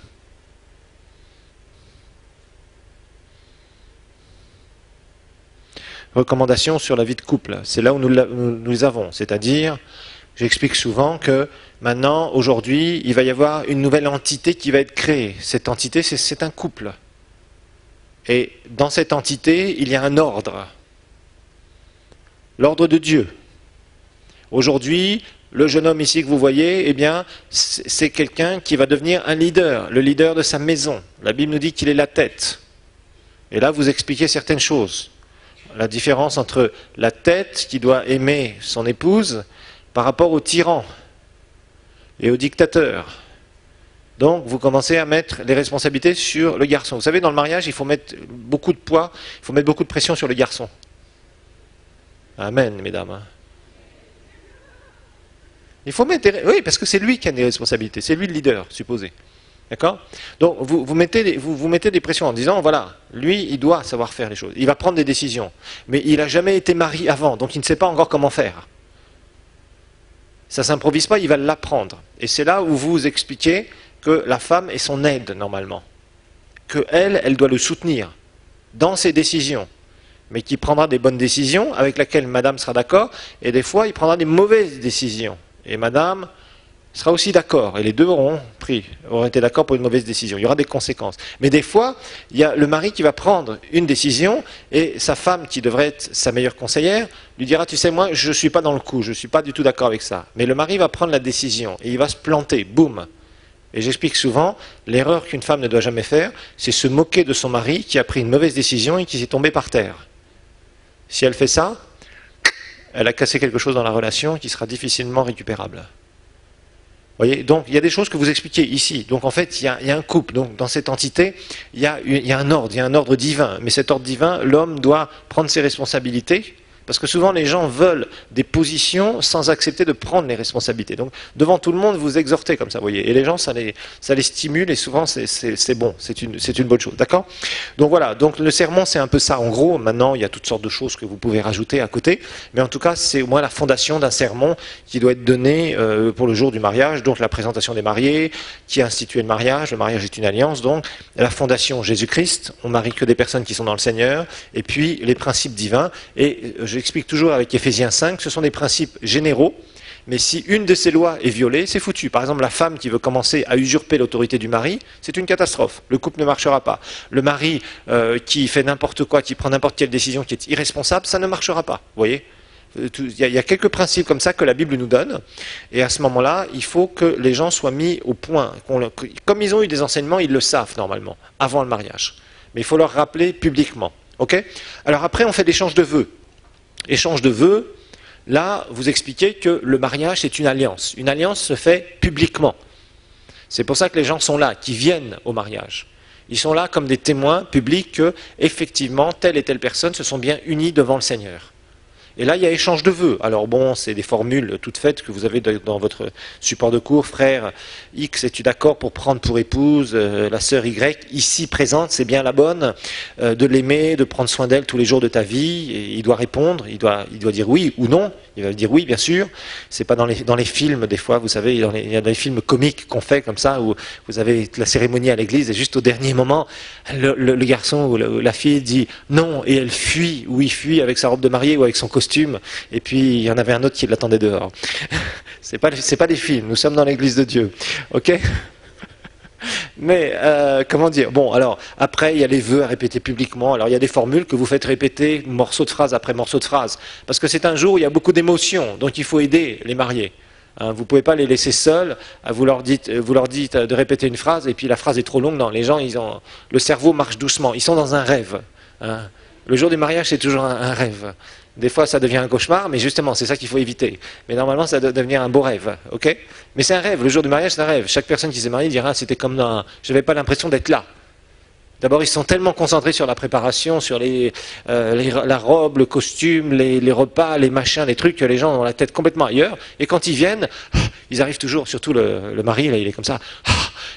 Recommandations sur la vie de couple. C'est là où nous avons. C'est-à-dire, j'explique souvent que maintenant, aujourd'hui, il va y avoir une nouvelle entité qui va être créée. Cette entité, c'est un couple. Et dans cette entité, il y a un ordre. L'ordre de Dieu. Aujourd'hui, le jeune homme ici que vous voyez, eh bien, c'est quelqu'un qui va devenir un leader, le leader de sa maison. La Bible nous dit qu'il est la tête. Et là, vous expliquez certaines choses. La différence entre la tête qui doit aimer son épouse par rapport au tyran et au dictateur. Donc, vous commencez à mettre les responsabilités sur le garçon. Vous savez, dans le mariage, il faut mettre beaucoup de poids, il faut mettre beaucoup de pression sur le garçon. Amen, mesdames. Il faut mettre... Oui, parce que c'est lui qui a des responsabilités, c'est lui le leader, supposé. D'accord? Donc, vous mettez des pressions en disant, voilà, lui, il doit savoir faire les choses. Il va prendre des décisions. Mais il n'a jamais été marié avant, donc il ne sait pas encore comment faire. Ça ne s'improvise pas, il va l'apprendre. Et c'est là où vous expliquez que la femme est son aide, normalement. Elle doit le soutenir dans ses décisions. Mais qu'il prendra des bonnes décisions, avec lesquelles madame sera d'accord, et des fois, il prendra des mauvaises décisions. Et madame sera aussi d'accord, et les deux auront été d'accord pour une mauvaise décision. Il y aura des conséquences. Mais des fois, il y a le mari qui va prendre une décision, et sa femme, qui devrait être sa meilleure conseillère, lui dira, tu sais, moi, je ne suis pas dans le coup, je ne suis pas du tout d'accord avec ça. Mais le mari va prendre la décision, et il va se planter, boum. Et j'explique souvent, l'erreur qu'une femme ne doit jamais faire, c'est se moquer de son mari qui a pris une mauvaise décision et qui s'est tombé par terre. Si elle fait ça, elle a cassé quelque chose dans la relation qui sera difficilement récupérable. Vous voyez, donc il y a des choses que vous expliquez ici. Donc en fait, il y a un couple. Donc dans cette entité, il y a un ordre divin. Mais cet ordre divin, l'homme doit prendre ses responsabilités. Parce que souvent les gens veulent des positions sans accepter de prendre les responsabilités. Donc devant tout le monde, vous exhortez comme ça, vous voyez. Et les gens, ça les stimule et souvent c'est bon, c'est une bonne chose, d'accord? Donc voilà, donc le sermon c'est un peu ça. En gros, maintenant il y a toutes sortes de choses que vous pouvez rajouter à côté. Mais en tout cas, c'est au moins la fondation d'un sermon qui doit être donné pour le jour du mariage. Donc la présentation des mariés, qui a institué le mariage est une alliance. Donc la fondation Jésus-Christ, on marie que des personnes qui sont dans le Seigneur. Et puis les principes divins. Et j'explique toujours avec Éphésiens 5, ce sont des principes généraux, mais si une de ces lois est violée, c'est foutu. Par exemple, la femme qui veut commencer à usurper l'autorité du mari, c'est une catastrophe. Le couple ne marchera pas. Le mari qui fait n'importe quoi, qui prend n'importe quelle décision qui est irresponsable, ça ne marchera pas. Vous voyez ? Il y a quelques principes comme ça que la Bible nous donne, et à ce moment-là, il faut que les gens soient mis au point. Comme ils ont eu des enseignements, ils le savent normalement, avant le mariage. Mais il faut leur rappeler publiquement. Ok? Alors après, on fait l'échange de vœux. Échange de vœux, là, vous expliquez que le mariage est une alliance. Une alliance se fait publiquement. C'est pour ça que les gens sont là, qui viennent au mariage. Ils sont là comme des témoins publics que, effectivement, telle et telle personne se sont bien unis devant le Seigneur. Et là, il y a échange de vœux. Alors bon, c'est des formules toutes faites que vous avez dans votre support de cours. Frère X, es-tu d'accord pour prendre pour épouse la sœur Y, ici présente, c'est bien la bonne, de l'aimer, de prendre soin d'elle tous les jours de ta vie. Et il doit répondre, il doit dire oui ou non. Il va dire oui, bien sûr. C'est pas dans les films, des fois, vous savez, il y a des films comiques qu'on fait comme ça, où vous avez la cérémonie à l'église, et juste au dernier moment, le garçon ou la fille dit non, et elle fuit, ou il fuit avec sa robe de mariée ou avec son costume, et puis il y en avait un autre qui l'attendait dehors. C'est pas des films, nous sommes dans l'église de Dieu. Ok? Mais, comment dire? Bon, alors, après, il y a les vœux à répéter publiquement. Alors, il y a des formules que vous faites répéter morceau de phrase après morceau de phrase. Parce que c'est un jour où il y a beaucoup d'émotions. Donc, il faut aider les mariés. Hein, vous ne pouvez pas les laisser seuls. Vous leur dites de répéter une phrase et puis la phrase est trop longue. Non, les gens, le cerveau marche doucement. Ils sont dans un rêve. Hein. Le jour du mariage, c'est toujours un rêve. Des fois, ça devient un cauchemar, mais justement, c'est ça qu'il faut éviter. Mais normalement, ça doit devenir un beau rêve, ok? Mais c'est un rêve. Le jour du mariage, c'est un rêve. Chaque personne qui s'est mariée dira, c'était comme je n'avais pas l'impression d'être là. D'abord, ils sont tellement concentrés sur la préparation, sur la robe, le costume, les repas, les machins, les trucs, que les gens ont la tête complètement ailleurs. Et quand ils viennent, ils arrivent toujours, surtout le mari, là, il est comme ça.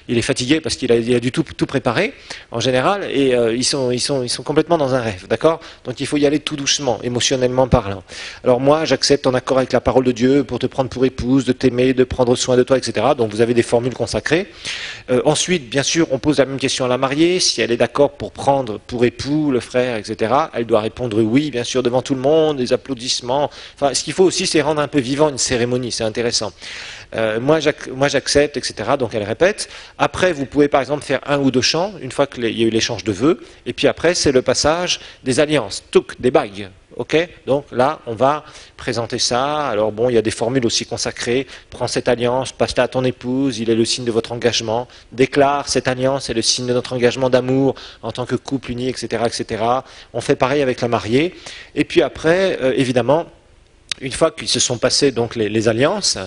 Il est fatigué parce qu'il a dû tout préparer, en général, et ils sont complètement dans un rêve, d'accord? Donc il faut y aller tout doucement, émotionnellement parlant. Alors moi, j'accepte en accord avec la parole de Dieu pour te prendre pour épouse, de t'aimer, de prendre soin de toi, etc. Donc vous avez des formules consacrées. Ensuite, bien sûr, on pose la même question à la mariée, si elle est d'accord pour prendre pour époux le frère, etc. Elle doit répondre oui, bien sûr, devant tout le monde, des applaudissements. Enfin, ce qu'il faut aussi, c'est rendre un peu vivant une cérémonie, c'est intéressant. Moi j'accepte, etc. Donc elle répète. Après, vous pouvez par exemple faire un ou deux chants, une fois qu'il y a eu l'échange de vœux. Et puis après, c'est le passage des alliances, touk, des bagues. Ok? Donc là, on va présenter ça. Alors bon, il y a des formules aussi consacrées. Prends cette alliance, passe-la à ton épouse, il est le signe de votre engagement. Déclare cette alliance est le signe de notre engagement d'amour en tant que couple uni, etc., etc. On fait pareil avec la mariée. Et puis après, évidemment, une fois qu'ils se sont passés donc les alliances,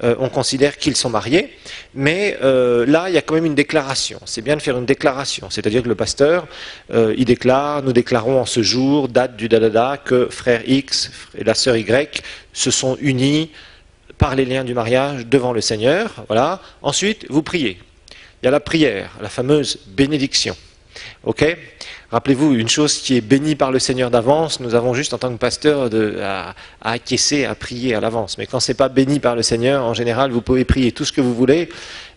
on considère qu'ils sont mariés, mais là il y a quand même une déclaration. C'est bien de faire une déclaration, c'est-à-dire que le pasteur il déclare, nous déclarons en ce jour, date du dadada, que frère X et la sœur Y se sont unis par les liens du mariage devant le Seigneur. Voilà. Ensuite, vous priez. Il y a la prière, la fameuse bénédiction. Ok? Rappelez-vous, une chose qui est bénie par le Seigneur d'avance, nous avons juste en tant que pasteur à acquiescer, à prier à l'avance. Mais quand ce n'est pas béni par le Seigneur, en général, vous pouvez prier tout ce que vous voulez,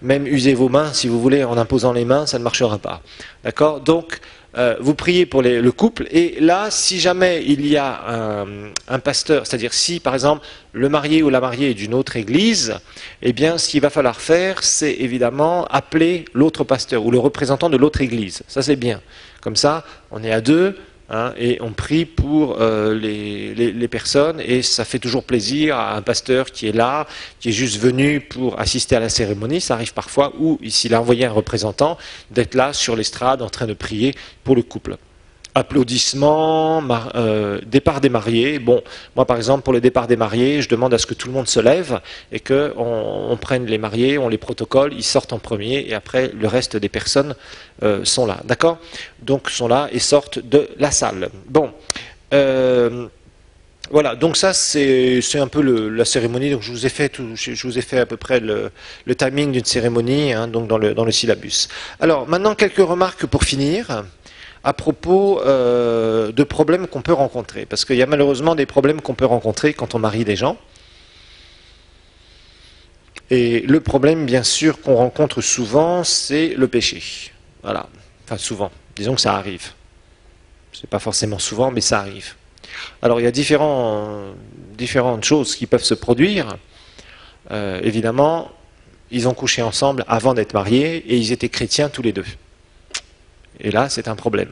même user vos mains si vous voulez en imposant les mains, ça ne marchera pas. D'accord? Donc, vous priez pour le couple, et là, si jamais il y a un pasteur, c'est-à-dire si, par exemple, le marié ou la mariée est d'une autre église, eh bien, ce qu'il va falloir faire, c'est évidemment appeler l'autre pasteur ou le représentant de l'autre église. Ça, c'est bien. Comme ça, on est à deux, hein, et on prie pour les personnes, et ça fait toujours plaisir à un pasteur qui est là, qui est juste venu pour assister à la cérémonie. Ça arrive parfois, ou s'il a envoyé un représentant, d'être là sur l'estrade en train de prier pour le couple. Applaudissements, départ des mariés. Bon, moi par exemple, pour le départ des mariés, je demande à ce que tout le monde se lève et qu'on prenne les mariés, on les protocole, ils sortent en premier et après le reste des personnes sont là. D'accord? Donc sont là et sortent de la salle. Bon. Voilà, donc ça c'est un peu la cérémonie. Donc je vous ai fait à peu près le timing d'une cérémonie, hein, donc dans le syllabus. Alors maintenant quelques remarques pour finir à propos de problèmes qu'on peut rencontrer, parce qu'il y a malheureusement des problèmes qu'on peut rencontrer quand on marie des gens. Et le problème, bien sûr, qu'on rencontre souvent, c'est le péché. Voilà, enfin souvent. Disons que ça arrive. C'est pas forcément souvent, mais ça arrive. Alors il y a différentes choses qui peuvent se produire. Évidemment, ils ont couché ensemble avant d'être mariés et ils étaient chrétiens tous les deux. Et là, c'est un problème.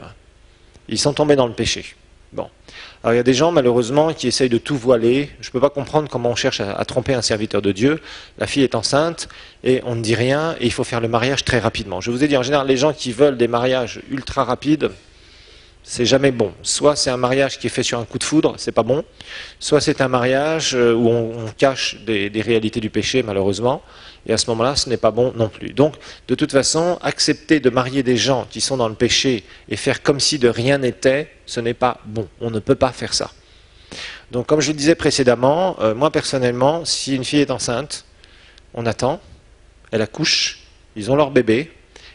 Ils sont tombés dans le péché. Bon. Alors, il y a des gens, malheureusement, qui essayent de tout voiler. Je ne peux pas comprendre comment on cherche à tromper un serviteur de Dieu. La fille est enceinte et on ne dit rien et il faut faire le mariage très rapidement. Je vous ai dit, en général, les gens qui veulent des mariages ultra rapides, c'est jamais bon. Soit c'est un mariage qui est fait sur un coup de foudre, c'est pas bon. Soit c'est un mariage où on cache des réalités du péché, malheureusement. Et à ce moment-là, ce n'est pas bon non plus. Donc, de toute façon, accepter de marier des gens qui sont dans le péché et faire comme si de rien n'était, ce n'est pas bon. On ne peut pas faire ça. Donc, comme je le disais précédemment, moi personnellement, si une fille est enceinte, on attend, elle accouche, ils ont leur bébé,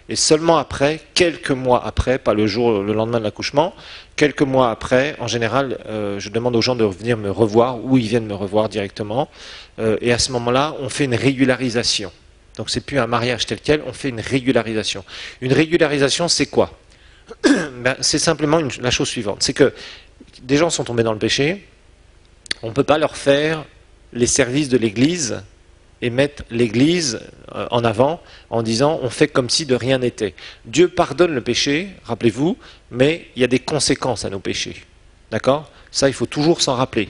et seulement après, quelques mois après, pas le lendemain de l'accouchement, quelques mois après, en général, je demande aux gens de venir me revoir, ou ils viennent me revoir directement, et à ce moment-là, on fait une régularisation. Donc c'est plus un mariage tel quel, on fait une régularisation. Une régularisation, c'est quoi? C'est simplement la chose suivante, c'est que des gens sont tombés dans le péché, on ne peut pas leur faire les services de l'Église et mettre l'Église en avant en disant on fait comme si de rien n'était. Dieu pardonne le péché, rappelez-vous, mais il y a des conséquences à nos péchés. D'accord? Ça, il faut toujours s'en rappeler.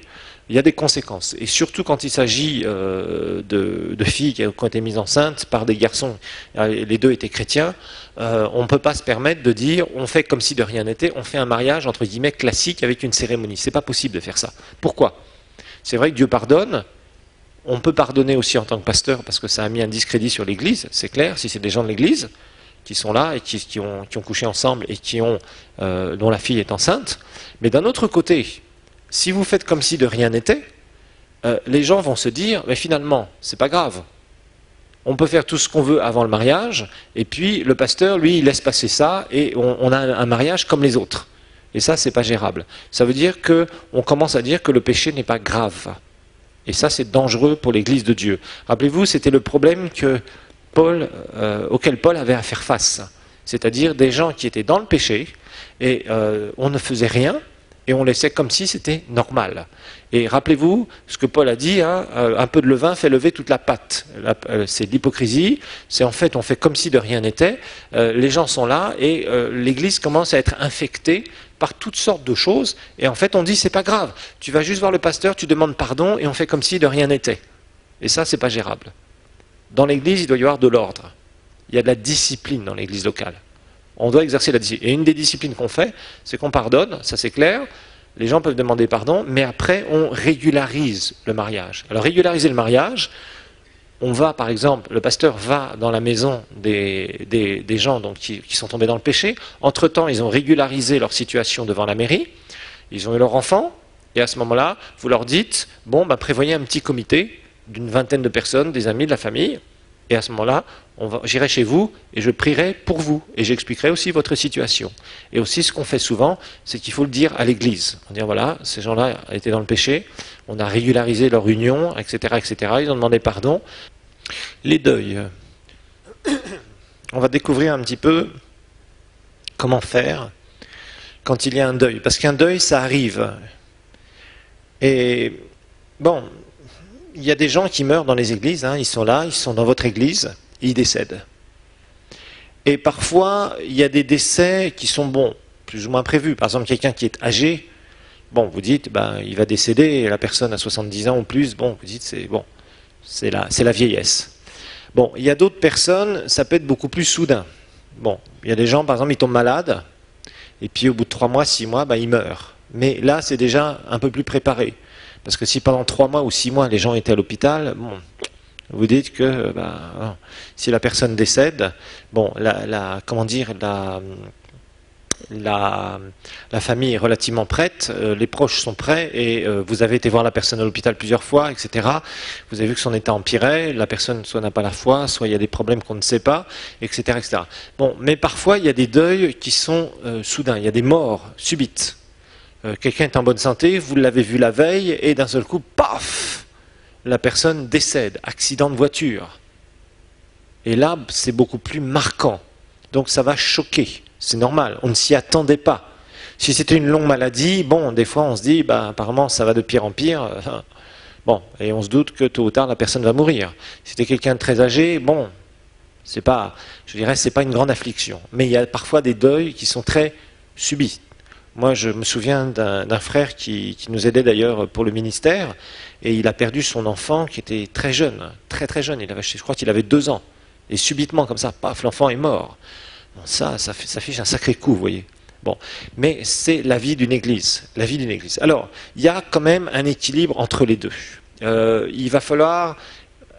Il y a des conséquences. Et surtout quand il s'agit de filles qui ont été mises enceintes par des garçons, les deux étaient chrétiens, on ne peut pas se permettre de dire on fait comme si de rien n'était, on fait un mariage entre guillemets classique avec une cérémonie. C'est pas possible de faire ça. Pourquoi? C'est vrai que Dieu pardonne. On peut pardonner aussi en tant que pasteur parce que ça a mis un discrédit sur l'Église, c'est clair, si c'est des gens de l'Église qui sont là et qui ont couché ensemble et dont la fille est enceinte. Mais d'un autre côté, si vous faites comme si de rien n'était, les gens vont se dire, mais finalement, c'est pas grave. On peut faire tout ce qu'on veut avant le mariage, et puis le pasteur, lui, il laisse passer ça, et on a un mariage comme les autres. Et ça, c'est pas gérable. Ça veut dire qu'on commence à dire que le péché n'est pas grave. Et ça, c'est dangereux pour l'Église de Dieu. Rappelez-vous, c'était le problème auquel Paul avait à faire face. C'est-à-dire des gens qui étaient dans le péché, et on ne faisait rien, et on laissait comme si c'était normal. Et rappelez-vous ce que Paul a dit, hein, un peu de levain fait lever toute la pâte. C'est de l'hypocrisie, c'est en fait, on fait comme si de rien n'était, les gens sont là, et l'Église commence à être infectée par toutes sortes de choses, et en fait on dit c'est pas grave, tu vas juste voir le pasteur, tu demandes pardon, et on fait comme si de rien n'était. Et ça, c'est pas gérable. Dans l'Église, il doit y avoir de l'ordre. Il y a de la discipline dans l'Église locale. On doit exercer la discipline. Et une des disciplines qu'on fait, c'est qu'on pardonne, ça c'est clair, les gens peuvent demander pardon, mais après on régularise le mariage. Alors régulariser le mariage, on va, par exemple, le pasteur va dans la maison des gens donc, qui sont tombés dans le péché. Entre-temps, ils ont régularisé leur situation devant la mairie. Ils ont eu leur enfant. Et à ce moment-là, vous leur dites, bon, prévoyez un petit comité d'une vingtaine de personnes, des amis, de la famille. Et à ce moment-là, j'irai chez vous et je prierai pour vous. Et j'expliquerai aussi votre situation. Et aussi, ce qu'on fait souvent, c'est qu'il faut le dire à l'Église. On dit, voilà, ces gens-là étaient dans le péché. On a régularisé leur union, etc., etc. Ils ont demandé pardon. Les deuils. On va découvrir un petit peu comment faire quand il y a un deuil. Parce qu'un deuil, ça arrive. Et bon, il y a des gens qui meurent dans les églises, hein, ils sont là, ils sont dans votre église, et ils décèdent. Et parfois, il y a des décès qui sont bons, plus ou moins prévus. Par exemple, quelqu'un qui est âgé, bon, vous dites, il va décéder, et la personne a 70 ans ou plus, bon, vous dites, c'est bon. C'est la vieillesse. Bon, il y a d'autres personnes, ça peut être beaucoup plus soudain. Bon, il y a des gens, par exemple, ils tombent malades, et puis au bout de 3 mois, 6 mois, ils meurent. Mais là, c'est déjà un peu plus préparé. Parce que si pendant 3 mois ou 6 mois, les gens étaient à l'hôpital, bon, vous dites que si la personne décède, bon, la famille est relativement prête, les proches sont prêts et vous avez été voir la personne à l'hôpital plusieurs fois, etc. Vous avez vu que son état empirait, la personne soit n'a pas la foi, soit il y a des problèmes qu'on ne sait pas, etc., etc. Bon, mais parfois il y a des deuils qui sont soudains, il y a des morts subites. Quelqu'un est en bonne santé, vous l'avez vu la veille et d'un seul coup, paf, la personne décède, accident de voiture. Et là, c'est beaucoup plus marquant. Donc ça va choquer. C'est normal, on ne s'y attendait pas. Si c'était une longue maladie, bon, des fois on se dit, apparemment ça va de pire en pire, bon, et on se doute que tôt ou tard la personne va mourir. Si c'était quelqu'un de très âgé, bon, c'est pas une grande affliction. Mais il y a parfois des deuils qui sont très subits. Moi, je me souviens d'un frère qui nous aidait d'ailleurs pour le ministère, et il a perdu son enfant qui était très jeune, très très jeune, je crois qu'il avait 2 ans. Et subitement, comme ça, paf, l'enfant est mort. Bon, ça fiche un sacré coup, vous voyez. Bon, mais c'est la vie d'une église, la vie d'une église. Alors, il y a quand même un équilibre entre les deux. Il va falloir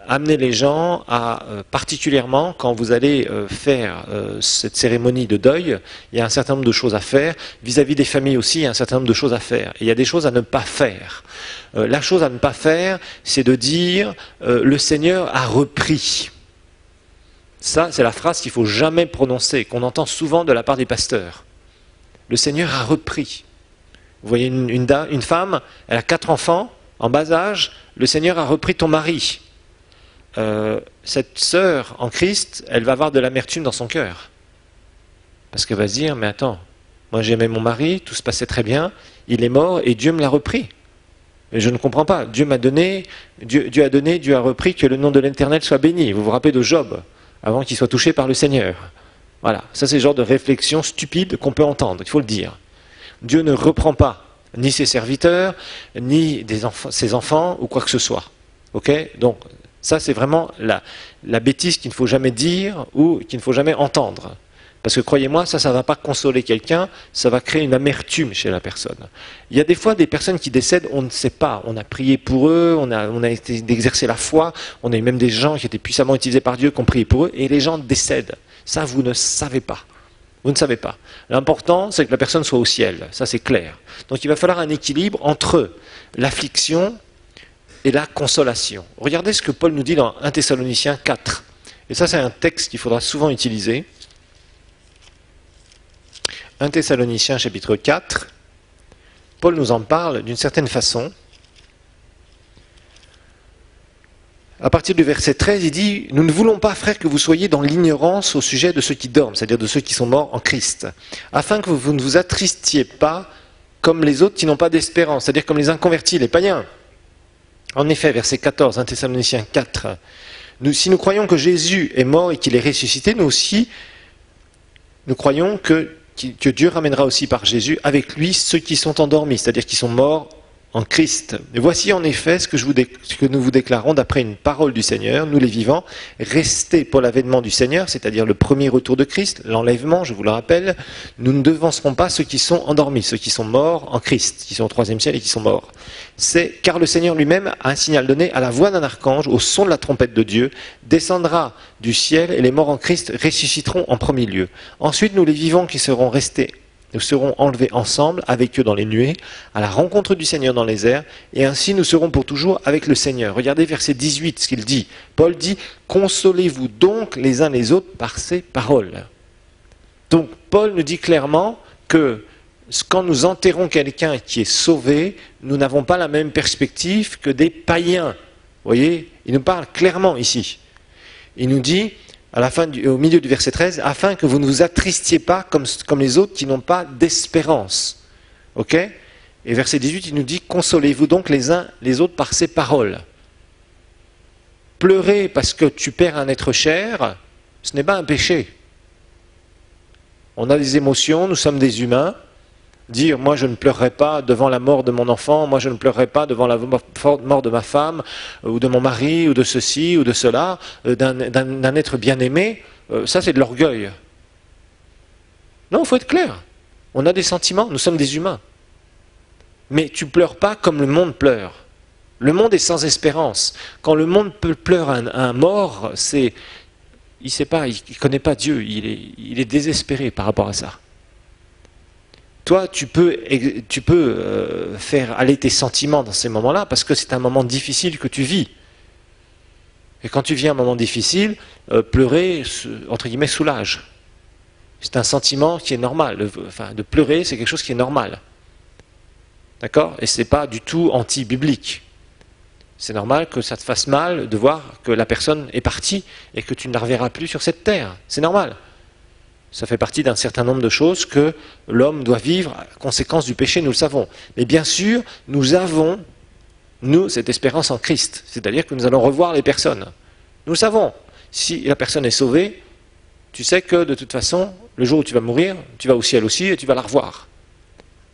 amener les gens à, particulièrement quand vous allez faire cette cérémonie de deuil, il y a un certain nombre de choses à faire. Vis-à-vis des familles aussi, il y a un certain nombre de choses à faire. Et il y a des choses à ne pas faire. La chose à ne pas faire, c'est de dire le Seigneur a repris. Ça, c'est la phrase qu'il ne faut jamais prononcer, qu'on entend souvent de la part des pasteurs. Le Seigneur a repris. Vous voyez une femme, elle a 4 enfants, en bas âge, le Seigneur a repris ton mari. Cette sœur en Christ, elle va avoir de l'amertume dans son cœur. Parce qu'elle va se dire, mais attends, moi j'aimais mon mari, tout se passait très bien, il est mort et Dieu me l'a repris. Et je ne comprends pas, Dieu a donné, Dieu a repris, que le nom de l'Éternel soit béni. Vous vous rappelez de Job, avant qu'il soit touché par le Seigneur. Voilà, ça c'est le genre de réflexion stupide qu'on peut entendre, il faut le dire. Dieu ne reprend pas ni ses serviteurs, ni ses enfants, ou quoi que ce soit. Ok ? Donc, ça, c'est vraiment la bêtise qu'il ne faut jamais dire ou qu'il ne faut jamais entendre. Parce que croyez-moi, ça ne va pas consoler quelqu'un, ça va créer une amertume chez la personne. Il y a des fois des personnes qui décèdent, on ne sait pas. On a prié pour eux, on a été d'exercer la foi, on a eu même des gens qui étaient puissamment utilisés par Dieu, qui ont prié pour eux, et les gens décèdent. Ça, vous ne savez pas. Vous ne savez pas. L'important, c'est que la personne soit au ciel. Ça, c'est clair. Donc, il va falloir un équilibre entre l'affliction et la consolation. Regardez ce que Paul nous dit dans 1 Thessaloniciens 4. Et ça, c'est un texte qu'il faudra souvent utiliser. 1 Thessaloniciens chapitre 4. Paul nous en parle d'une certaine façon. À partir du verset 13, il dit « Nous ne voulons pas, frères, que vous soyez dans l'ignorance au sujet de ceux qui dorment, c'est-à-dire de ceux qui sont morts en Christ, afin que vous ne vous attristiez pas comme les autres qui n'ont pas d'espérance, c'est-à-dire comme les inconvertis, les païens. » En effet, verset 14, 1 Thessaloniciens 4, si nous croyons que Jésus est mort et qu'il est ressuscité, nous aussi, nous croyons que Dieu ramènera aussi par Jésus avec lui ceux qui sont endormis, c'est-à-dire qui sont morts en Christ. Et voici en effet ce que nous vous déclarons d'après une parole du Seigneur, nous les vivants, restez pour l'avènement du Seigneur, c'est-à-dire le premier retour de Christ, l'enlèvement, je vous le rappelle, nous ne devancerons pas ceux qui sont endormis, ceux qui sont morts en Christ, qui sont au 3e ciel et qui sont morts. C'est car le Seigneur lui-même a un signal donné à la voix d'un archange, au son de la trompette de Dieu, descendra du ciel et les morts en Christ ressusciteront en premier lieu. Ensuite, nous les vivants qui serons restés, nous serons enlevés ensemble avec eux dans les nuées, à la rencontre du Seigneur dans les airs, et ainsi nous serons pour toujours avec le Seigneur. Regardez verset 18, ce qu'il dit. Paul dit « Consolez-vous donc les uns les autres par ces paroles ». Donc Paul nous dit clairement que quand nous enterrons quelqu'un qui est sauvé, nous n'avons pas la même perspective que des païens. Vous voyez, il nous parle clairement ici. Il nous dit, au milieu du verset 13, afin que vous ne vous attristiez pas comme les autres qui n'ont pas d'espérance. Ok ? Et verset 18, il nous dit, consolez-vous donc les uns les autres par ces paroles. Pleurer parce que tu perds un être cher, ce n'est pas un péché. On a des émotions, nous sommes des humains. Dire, moi je ne pleurerai pas devant la mort de mon enfant, moi je ne pleurerai pas devant la mort de ma femme, ou de mon mari, ou de ceci, ou de cela, d'un être bien-aimé, ça c'est de l'orgueil. Non, il faut être clair. On a des sentiments, nous sommes des humains. Mais tu pleures pas comme le monde pleure. Le monde est sans espérance. Quand le monde pleure un mort, il ne sait pas, il ne connaît pas Dieu, il est désespéré par rapport à ça. Toi, tu peux faire aller tes sentiments dans ces moments-là parce que c'est un moment difficile que tu vis. Et quand tu vis un moment difficile, pleurer, entre guillemets, soulage. C'est un sentiment qui est normal. De pleurer, c'est quelque chose qui est normal. D'accord ? Et ce n'est pas du tout anti-biblique. C'est normal que ça te fasse mal de voir que la personne est partie et que tu ne la reverras plus sur cette terre. C'est normal. Ça fait partie d'un certain nombre de choses que l'homme doit vivre à conséquence du péché, nous le savons. Mais bien sûr, nous avons, cette espérance en Christ. C'est-à-dire que nous allons revoir les personnes. Nous le savons. Si la personne est sauvée, tu sais que de toute façon, le jour où tu vas mourir, tu vas au ciel aussi et tu vas la revoir.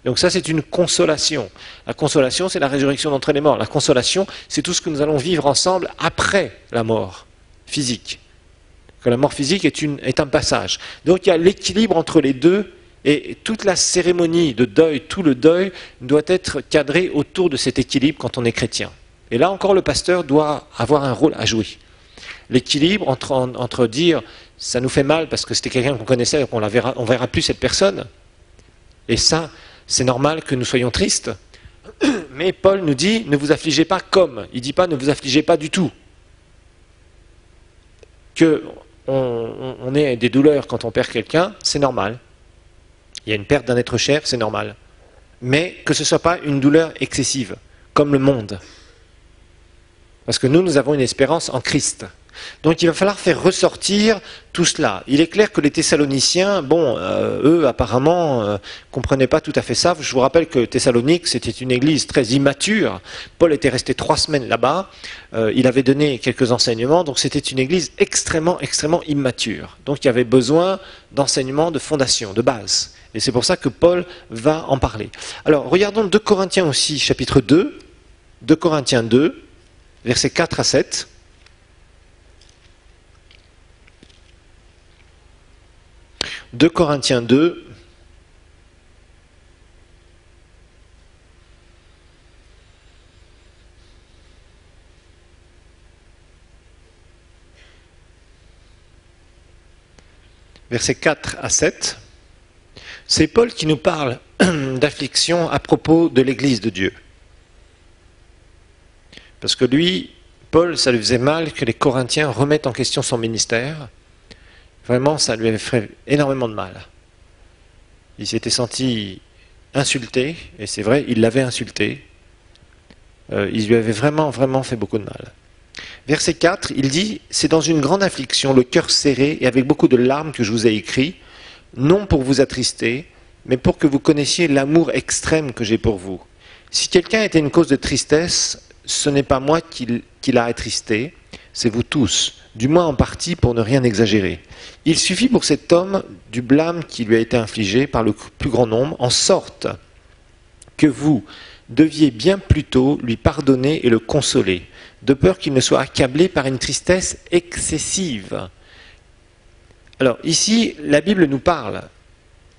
Donc ça, c'est une consolation. La consolation, c'est la résurrection d'entre les morts. La consolation, c'est tout ce que nous allons vivre ensemble après la mort physique. Que la mort physique est un passage. Donc il y a l'équilibre entre les deux Et toute la cérémonie de deuil, tout le deuil doit être cadré autour de cet équilibre quand on est chrétien. Et là encore, le pasteur doit avoir un rôle à jouer. L'équilibre entre dire ça nous fait mal parce que c'était quelqu'un qu'on connaissait et qu'on on verra plus cette personne. Et ça, c'est normal que nous soyons tristes. Mais Paul nous dit ne vous affligez pas comme. Il ne dit pas ne vous affligez pas du tout. On ait des douleurs quand on perd quelqu'un, c'est normal. Il y a une perte d'un être cher, c'est normal. Mais que ce ne soit pas une douleur excessive, comme le monde. Parce que nous avons une espérance en Christ. Donc il va falloir faire ressortir tout cela. Il est clair que les Thessaloniciens, eux apparemment comprenaient pas tout à fait ça. Je vous rappelle que Thessalonique, c'était une église très immature. Paul était resté 3 semaines là-bas. Il avait donné quelques enseignements. Donc c'était une église extrêmement immature. Donc il y avait besoin d'enseignements de fondation, de base. Et c'est pour ça que Paul va en parler. Alors regardons 2 Corinthiens aussi, chapitre 2. 2 Corinthiens 2, versets 4 à 7. « 2 Corinthiens 2, versets 4 à 7. C'est Paul qui nous parle d'affliction à propos de l'Église de Dieu. Parce que lui, Paul, ça lui faisait mal que les Corinthiens remettent en question son ministère. Vraiment, ça lui avait fait énormément de mal. Il s'était senti insulté, et c'est vrai, il l'avait insulté. Il lui avait vraiment fait beaucoup de mal. Verset 4, il dit « C'est dans une grande affliction, le cœur serré et avec beaucoup de larmes que je vous ai écrit, non pour vous attrister, mais pour que vous connaissiez l'amour extrême que j'ai pour vous. Si quelqu'un était une cause de tristesse, ce n'est pas moi qui l'a attristé, c'est vous tous, du moins en partie pour ne rien exagérer. Il suffit pour cet homme du blâme qui lui a été infligé par le plus grand nombre, en sorte que vous deviez bien plutôt lui pardonner et le consoler, de peur qu'il ne soit accablé par une tristesse excessive. » Alors ici, la Bible nous parle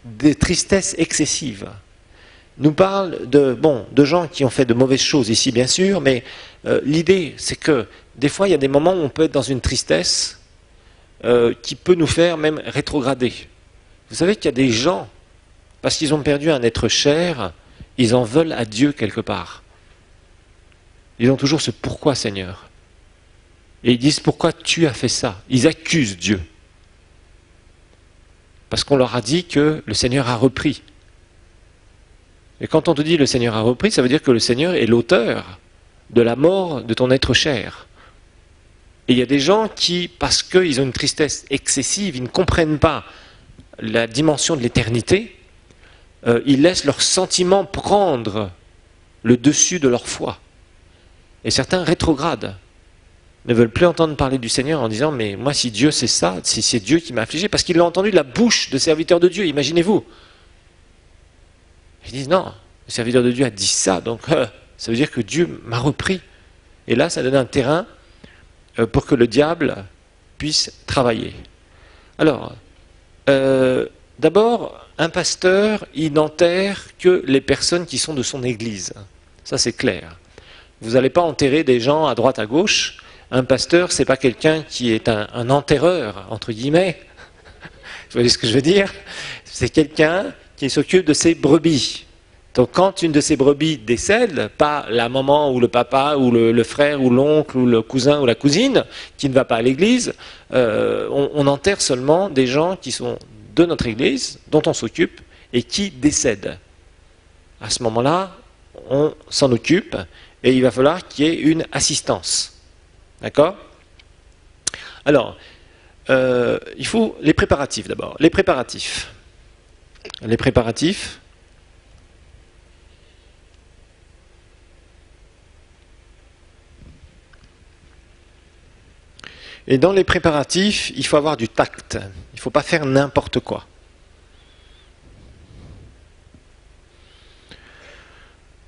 des tristesses excessives. Nous parle de gens qui ont fait de mauvaises choses ici, bien sûr, mais l'idée, c'est que des fois, il y a des moments où on peut être dans une tristesse qui peut nous faire même rétrograder. Vous savez qu'il y a des gens, parce qu'ils ont perdu un être cher, ils en veulent à Dieu quelque part. Ils ont toujours ce « pourquoi, Seigneur ?» Et ils disent « pourquoi tu as fait ça ?» Ils accusent Dieu. Parce qu'on leur a dit que le Seigneur a repris. Et quand on te dit « le Seigneur a repris », ça veut dire que le Seigneur est l'auteur de la mort de ton être cher. Et il y a des gens qui, parce qu'ils ont une tristesse excessive, ils ne comprennent pas la dimension de l'éternité, ils laissent leurs sentiments prendre le dessus de leur foi. Et certains rétrogradent, ne veulent plus entendre parler du Seigneur en disant « mais moi si Dieu c'est ça, si c'est Dieu qui m'a affligé », parce qu'ils l'ont entendu de la bouche de serviteurs de Dieu, imaginez-vous. Ils disent « non, le serviteur de Dieu a dit ça, donc ça veut dire que Dieu m'a repris ». Et là, ça donne un terrain pour que le diable puisse travailler. Alors, d'abord, un pasteur, il n'enterre que les personnes qui sont de son église. Ça, c'est clair. Vous n'allez pas enterrer des gens à droite, à gauche. Un pasteur, c'est pas quelqu'un qui est un enterreur, entre guillemets. Vous voyez ce que je veux dire? C'est quelqu'un qui s'occupe de ses brebis. Donc quand une de ces brebis décède, pas la maman ou le papa ou le frère ou l'oncle ou le cousin ou la cousine qui ne va pas à l'église, on enterre seulement des gens qui sont de notre église, dont on s'occupe et qui décèdent. À ce moment-là, on s'en occupe et il va falloir qu'il y ait une assistance. D'accord? Alors, il faut les préparatifs d'abord. Les préparatifs. Et dans les préparatifs, il faut avoir du tact. Il ne faut pas faire n'importe quoi.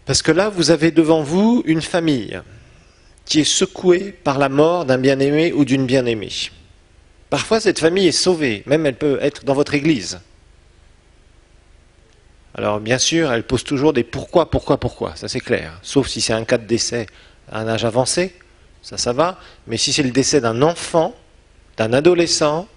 Parce que là, vous avez devant vous une famille qui est secouée par la mort d'un bien-aimé ou d'une bien-aimée. Parfois, cette famille est sauvée, même elle peut être dans votre église. Alors bien sûr, elle pose toujours des pourquoi, ça c'est clair. Sauf si c'est un cas de décès à un âge avancé, ça va. Mais si c'est le décès d'un enfant, d'un adolescent,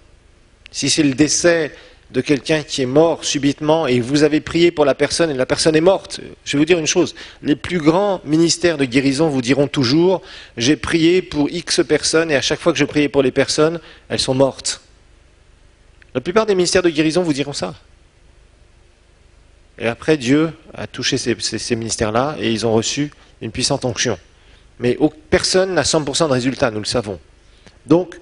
si c'est le décès de quelqu'un qui est mort subitement et vous avez prié pour la personne et la personne est morte, je vais vous dire une chose, les plus grands ministères de guérison vous diront toujours « j'ai prié pour X personnes et à chaque fois que je priais pour les personnes, elles sont mortes ». La plupart des ministères de guérison vous diront ça. Et après, Dieu a touché ces ministères-là et ils ont reçu une puissante onction. Mais personne n'a 100% de résultats, nous le savons. Donc,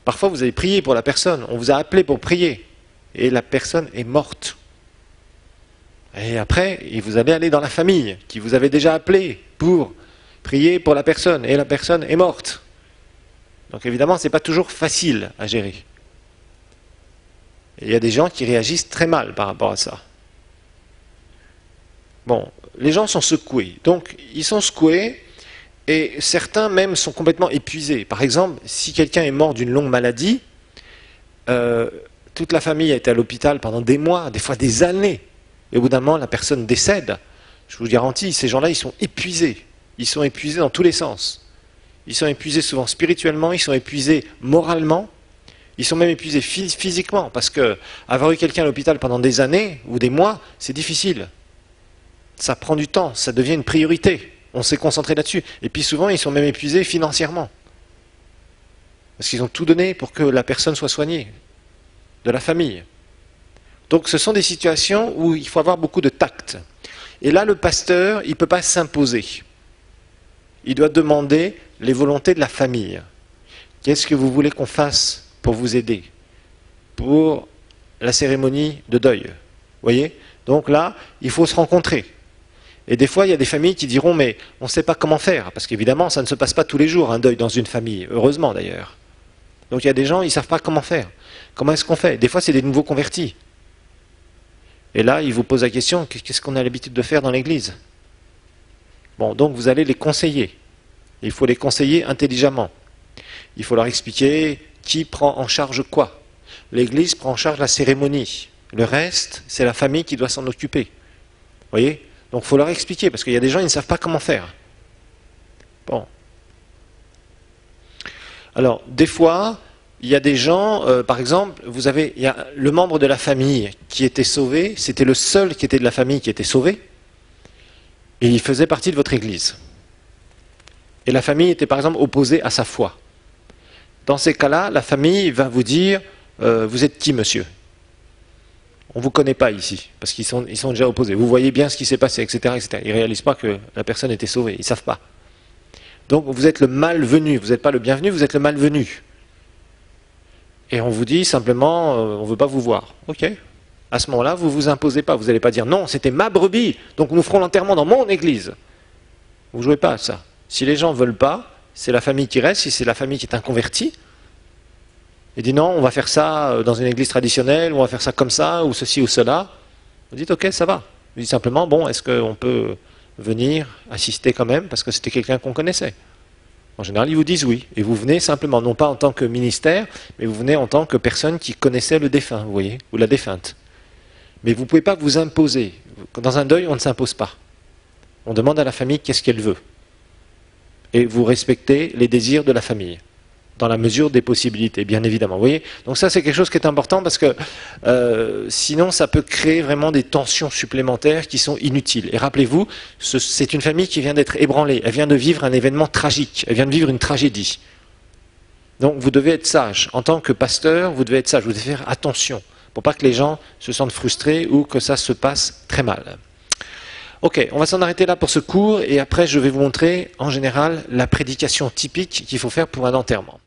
parfois vous avez prié pour la personne, on vous a appelé pour prier, et la personne est morte. Et après, vous allez aller dans la famille, qui vous avait déjà appelé pour prier pour la personne, et la personne est morte. Donc évidemment, ce n'est pas toujours facile à gérer. Et il y a des gens qui réagissent très mal par rapport à ça. Bon, les gens sont secoués. Donc, ils sont secoués et certains même sont complètement épuisés. Par exemple, si quelqu'un est mort d'une longue maladie, toute la famille a été à l'hôpital pendant des mois, des fois des années. Et au bout d'un moment, la personne décède. Je vous garantis, ces gens-là, ils sont épuisés. Ils sont épuisés dans tous les sens. Ils sont épuisés souvent spirituellement, ils sont épuisés moralement. Ils sont même épuisés physiquement. Parce que avoir eu quelqu'un à l'hôpital pendant des années ou des mois, c'est difficile. Ça prend du temps, ça devient une priorité. On s'est concentré là-dessus. Et puis souvent, ils sont même épuisés financièrement. Parce qu'ils ont tout donné pour que la personne soit soignée, de la famille. Donc ce sont des situations où il faut avoir beaucoup de tact. Et là, le pasteur, il ne peut pas s'imposer. Il doit demander les volontés de la famille. Qu'est-ce que vous voulez qu'on fasse pour vous aider? Pour la cérémonie de deuil. Vous voyez? Donc là, il faut se rencontrer. Et des fois, il y a des familles qui diront « mais on ne sait pas comment faire ». Parce qu'évidemment, ça ne se passe pas tous les jours, un deuil dans une famille. Heureusement d'ailleurs. Donc il y a des gens, ils ne savent pas comment faire. Comment est-ce qu'on fait? Des fois, c'est des nouveaux convertis. Et là, ils vous posent la question, qu'est-ce qu'on a l'habitude de faire dans l'église? Bon, donc vous allez les conseiller. Il faut les conseiller intelligemment. Il faut leur expliquer qui prend en charge quoi. L'église prend en charge la cérémonie. Le reste, c'est la famille qui doit s'en occuper. Vous voyez? Donc il faut leur expliquer, parce qu'il y a des gens, ils ne savent pas comment faire. Bon. Alors, des fois, il y a des gens, par exemple, il y a le membre de la famille qui était sauvé, c'était le seul qui était de la famille qui était sauvé, et il faisait partie de votre église. Et la famille était par exemple opposée à sa foi. Dans ces cas-là, la famille va vous dire, vous êtes qui, monsieur? On ne vous connaît pas ici, parce qu'ils sont déjà opposés. Vous voyez bien ce qui s'est passé, etc., etc. Ils ne réalisent pas que la personne était sauvée, ils ne savent pas. Donc vous êtes le malvenu, vous n'êtes pas le bienvenu, vous êtes le malvenu. Et on vous dit simplement, on ne veut pas vous voir. Ok. À ce moment-là, vous ne vous imposez pas, vous n'allez pas dire, non, c'était ma brebis, donc nous ferons l'enterrement dans mon église. Vous ne jouez pas à ça. Si les gens ne veulent pas, c'est la famille qui reste, si c'est la famille qui est inconvertie, et dit non, on va faire ça dans une église traditionnelle, ou on va faire ça comme ça, ou ceci ou cela. Vous dites ok, ça va. Vous dites simplement, bon, est-ce qu'on peut venir assister quand même, parce que c'était quelqu'un qu'on connaissait. En général, ils vous disent oui. Et vous venez simplement, non pas en tant que ministère, mais vous venez en tant que personne qui connaissait le défunt, vous voyez, ou la défunte. Mais vous ne pouvez pas vous imposer. Dans un deuil, on ne s'impose pas. On demande à la famille qu'est-ce qu'elle veut. Et vous respectez les désirs de la famille, dans la mesure des possibilités, bien évidemment. Vous voyez? Donc ça, c'est quelque chose qui est important parce que sinon, ça peut créer vraiment des tensions supplémentaires qui sont inutiles. Et rappelez-vous, c'est une famille qui vient d'être ébranlée. Elle vient de vivre un événement tragique. Elle vient de vivre une tragédie. Donc vous devez être sage. En tant que pasteur, vous devez être sage. Vous devez faire attention pour pas que les gens se sentent frustrés ou que ça se passe très mal. Ok, on va s'en arrêter là pour ce cours et après je vais vous montrer en général la prédication typique qu'il faut faire pour un enterrement.